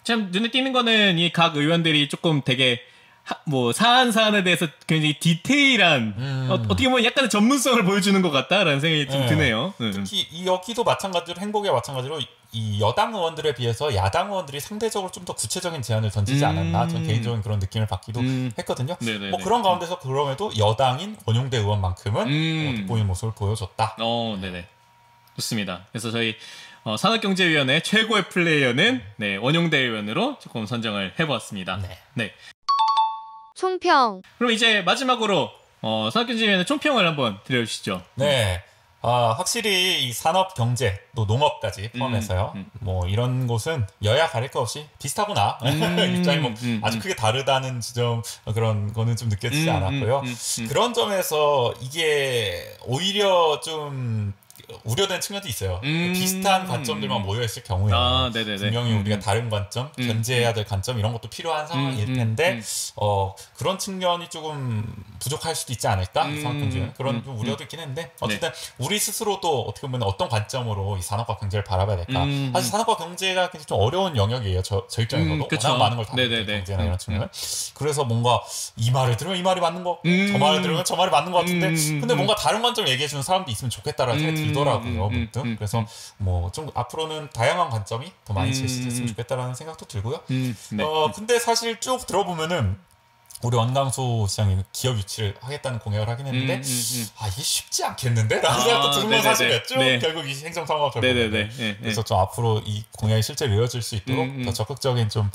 참 눈에 띄는 거는 이 각 의원들이 조금 되게 뭐 사안에 대해서 굉장히 디테일한 어떻게 보면 약간의 전문성을 보여주는 것 같다라는 생각이 좀 드네요. 특히 여기도 마찬가지로 행복에 마찬가지로 이 여당 의원들에 비해서 야당 의원들이 상대적으로 좀 더 구체적인 제안을 던지지 않았나, 전 개인적인 그런 느낌을 받기도 했거든요. 뭐 그런 가운데서 그럼에도 여당인 원용대 의원만큼은 돋보이는 모습을 보여줬다. 네네. 좋습니다. 그래서 저희 산업경제위원회 최고의 플레이어는 원용대 의원으로 조금 선정을 해보았습니다. 네. 총평. 그럼 이제 마지막으로 산업경제위원회 총평을 한번 드려주시죠. 네. 확실히 이 산업, 경제, 또 농업까지 포함해서요. 뭐 이런 곳은 여야 가릴 것 없이 비슷하구나. 입장이 뭐 아주 크게 다르다는 지점, 그런 거는 좀 느껴지지 않았고요. 그런 점에서 이게 오히려 좀 우려되는 측면도 있어요. 비슷한 관점들만 모여있을 경우에 분명히 우리가 다른 관점, 견제해야 될 관점 이런 것도 필요한 상황일 텐데 그런 측면이 조금 부족할 수도 있지 않을까? 이 산업경제는 그런 좀 우려도 있긴 했는데 어쨌든 우리 스스로도 어떻게 보면 어떤 관점으로 이 산업과 경제를 바라봐야 될까? 사실 산업과 경제가 굉장히 좀 어려운 영역이에요. 저 입장에서도 워낙 많은 걸 다루는 경제나 이런 측면. 그래서 뭔가 이 말을 들으면 이 말이 맞는 거, 저 말을 들으면 저 말이 맞는 것 같은데 근데 뭔가 다른 관점을 얘기해주는 사람도 있으면 좋겠다라는 생각이 들더라고요. 그래서 뭐 좀 앞으로는 다양한 관점이 더 많이 제시됐으면 좋겠다라는 생각도 들고요. 근데 사실 쭉 들어보면은 우리 원광수 시장이 기업 유치를 하겠다는 공약을 하긴 했는데 이게 쉽지 않겠는데? 라는 생각도 들은 건 사실이었죠. 결국 이 행정상황 결과는. 그래서 좀 앞으로 이 공약이 실제로 이루어질 수 있도록 더 적극적인 좀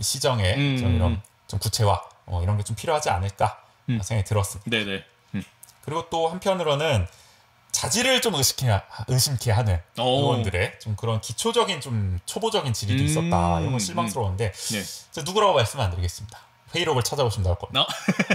시정에 좀 이런 좀 구체화 이런 게 좀 필요하지 않을까 생각이 들었습니다. 그리고 또 한편으로는 자질을 좀 의심케 하는 의원들의 좀 그런 기초적인 좀 초보적인 질의도 있었다. 이런 건 실망스러운데 누구라고 말씀은 안 드리겠습니다. 회의록을 찾아보시면 나올 겁니다.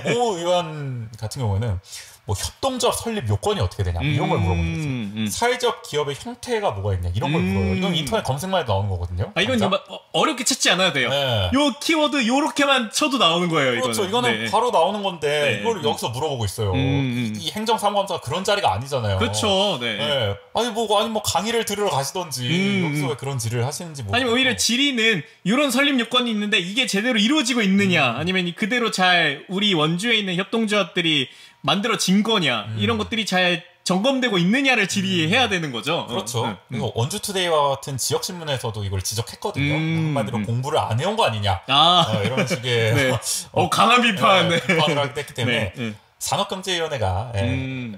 모 의원 같은 경우에는 뭐 협동조합 설립 요건이 어떻게 되냐 이런 걸 물어보는 거죠. 사회적 기업의 형태가 뭐가 있냐 이런 걸 물어요. 이건 인터넷 검색만 해도 나오는 거거든요. 이건 어렵게 찾지 않아도 돼요. 요 키워드 요렇게만 쳐도 나오는 거예요. 그렇죠. 이거는 바로 나오는 건데 이걸 여기서 물어보고 있어요. 이 행정사무감사가 그런 자리가 아니잖아요. 그렇죠. 아니 뭐 강의를 들으러 가시던지 여기서 왜 그런 질의를 하시는지 아니면 오히려 질의는 이런 설립 요건이 있는데 이게 제대로 이루어지고 있느냐 아니면 그대로 잘 우리 원주에 있는 협동조합들이 만들어진 거냐 이런 것들이 잘 점검되고 있느냐를 질의해야 되는 거죠. 그렇죠. 그래서 원주투데이와 같은 지역신문에서도 이걸 지적했거든요. 한마디로 공부를 안 해온 거 아니냐 이런 식의 강한 비판 비판을 하게 됐기 때문에 산업경제위원회가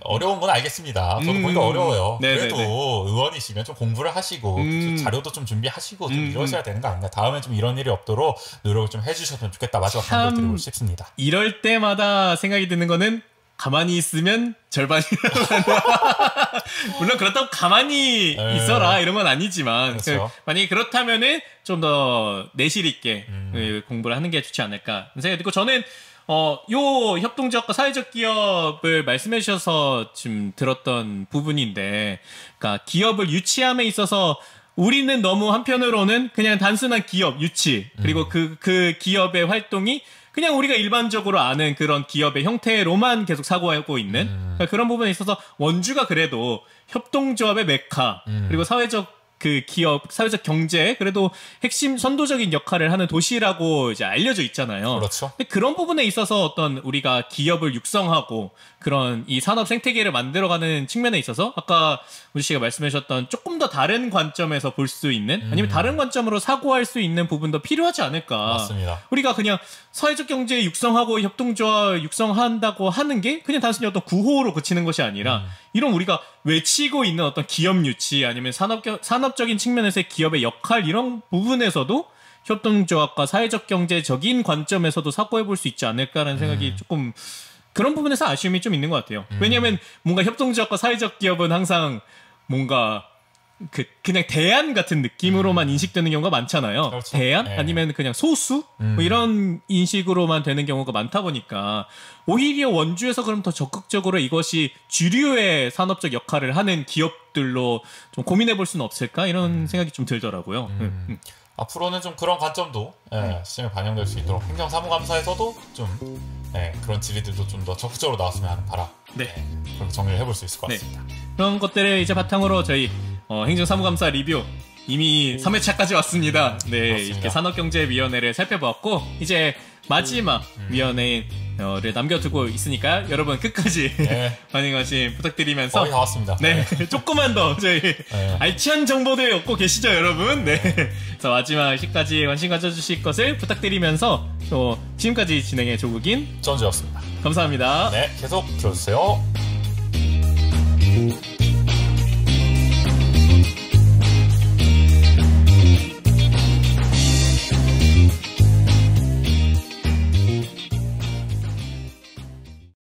어려운 건 알겠습니다. 저도 보기가 어려워요. 그래도 의원이시면 좀 공부를 하시고 자료도 좀 준비하시고 좀 이러셔야 되는 거 아닌가. 다음에 좀 이런 일이 없도록 노력을 좀 해주셨으면 좋겠다. 마지막 강조 드리고 싶습니다. 이럴 때마다 생각이 드는 거는 가만히 있으면 절반이라고 물론 그렇다고 가만히 있어라 이런 건 아니지만 그렇죠. 만약에 그렇다면은 좀 더 내실 있게 공부를 하는 게 좋지 않을까 생각이 들고 저는 요 협동조합과 사회적 기업을 말씀해 주셔서 지금 들었던 부분인데 그러니까 기업을 유치함에 있어서 우리는 너무 한편으로는 그냥 단순한 기업 유치 그리고 그 기업의 활동이 그냥 우리가 일반적으로 아는 그런 기업의 형태로만 계속 사고하고 있는 그런 부분에 있어서 원주가 그래도 협동조합의 메카 그리고 사회적 그 기업, 사회적 경제, 그래도 핵심 선도적인 역할을 하는 도시라고 이제 알려져 있잖아요. 그렇죠. 근데 그런 부분에 있어서 어떤 우리가 기업을 육성하고 그런 이 산업 생태계를 만들어가는 측면에 있어서 아까 우지 씨가 말씀해 주셨던 조금 더 다른 관점에서 볼 수 있는 아니면 다른 관점으로 사고할 수 있는 부분도 필요하지 않을까. 맞습니다. 우리가 그냥 사회적 경제 육성하고 협동조합 육성한다고 하는 게 그냥 단순히 어떤 구호로 그치는 것이 아니라 이런 우리가 외치고 있는 어떤 기업 유치 아니면 산업적인 측면에서의 기업의 역할 이런 부분에서도 협동조합과 사회적 경제적인 관점에서도 사고해 볼 수 있지 않을까라는 생각이 조금 그런 부분에서 아쉬움이 좀 있는 것 같아요. 왜냐하면 뭔가 협동조합과 사회적 기업은 항상 뭔가 그냥 대안 같은 느낌으로만 인식되는 경우가 많잖아요. 그렇죠. 대안? 네. 아니면 그냥 소수? 뭐 이런 인식으로만 되는 경우가 많다 보니까 오히려 원주에서 그럼 더 적극적으로 이것이 주류의 산업적 역할을 하는 기업들로 좀 고민해 볼 수는 없을까? 이런 생각이 좀 들더라고요. 앞으로는 좀 그런 관점도 시장에 반영될 수 있도록 행정사무감사에서도 좀 그런 질의들도 좀 더 적극적으로 나왔으면 하는 바람. 네. 그렇게 정리를 해볼 수 있을 것 같습니다. 그런 것들을 이제 바탕으로 저희 행정사무감사 리뷰 이미 3회차까지 왔습니다. 네, 그렇습니다. 이렇게 산업경제위원회를 살펴보았고 이제 마지막 위원회를 남겨두고 있으니까 여러분 끝까지 많은 관심 부탁드리면서 거의 다 왔습니다. 네, 조금만 더 저희 알찬 정보들 얻고 계시죠, 여러분? 네, 그래서 마지막 시까지 관심 가져주실 것을 부탁드리면서 또 지금까지 진행해 조국인 전주였습니다. 감사합니다. 네, 계속 들어주세요.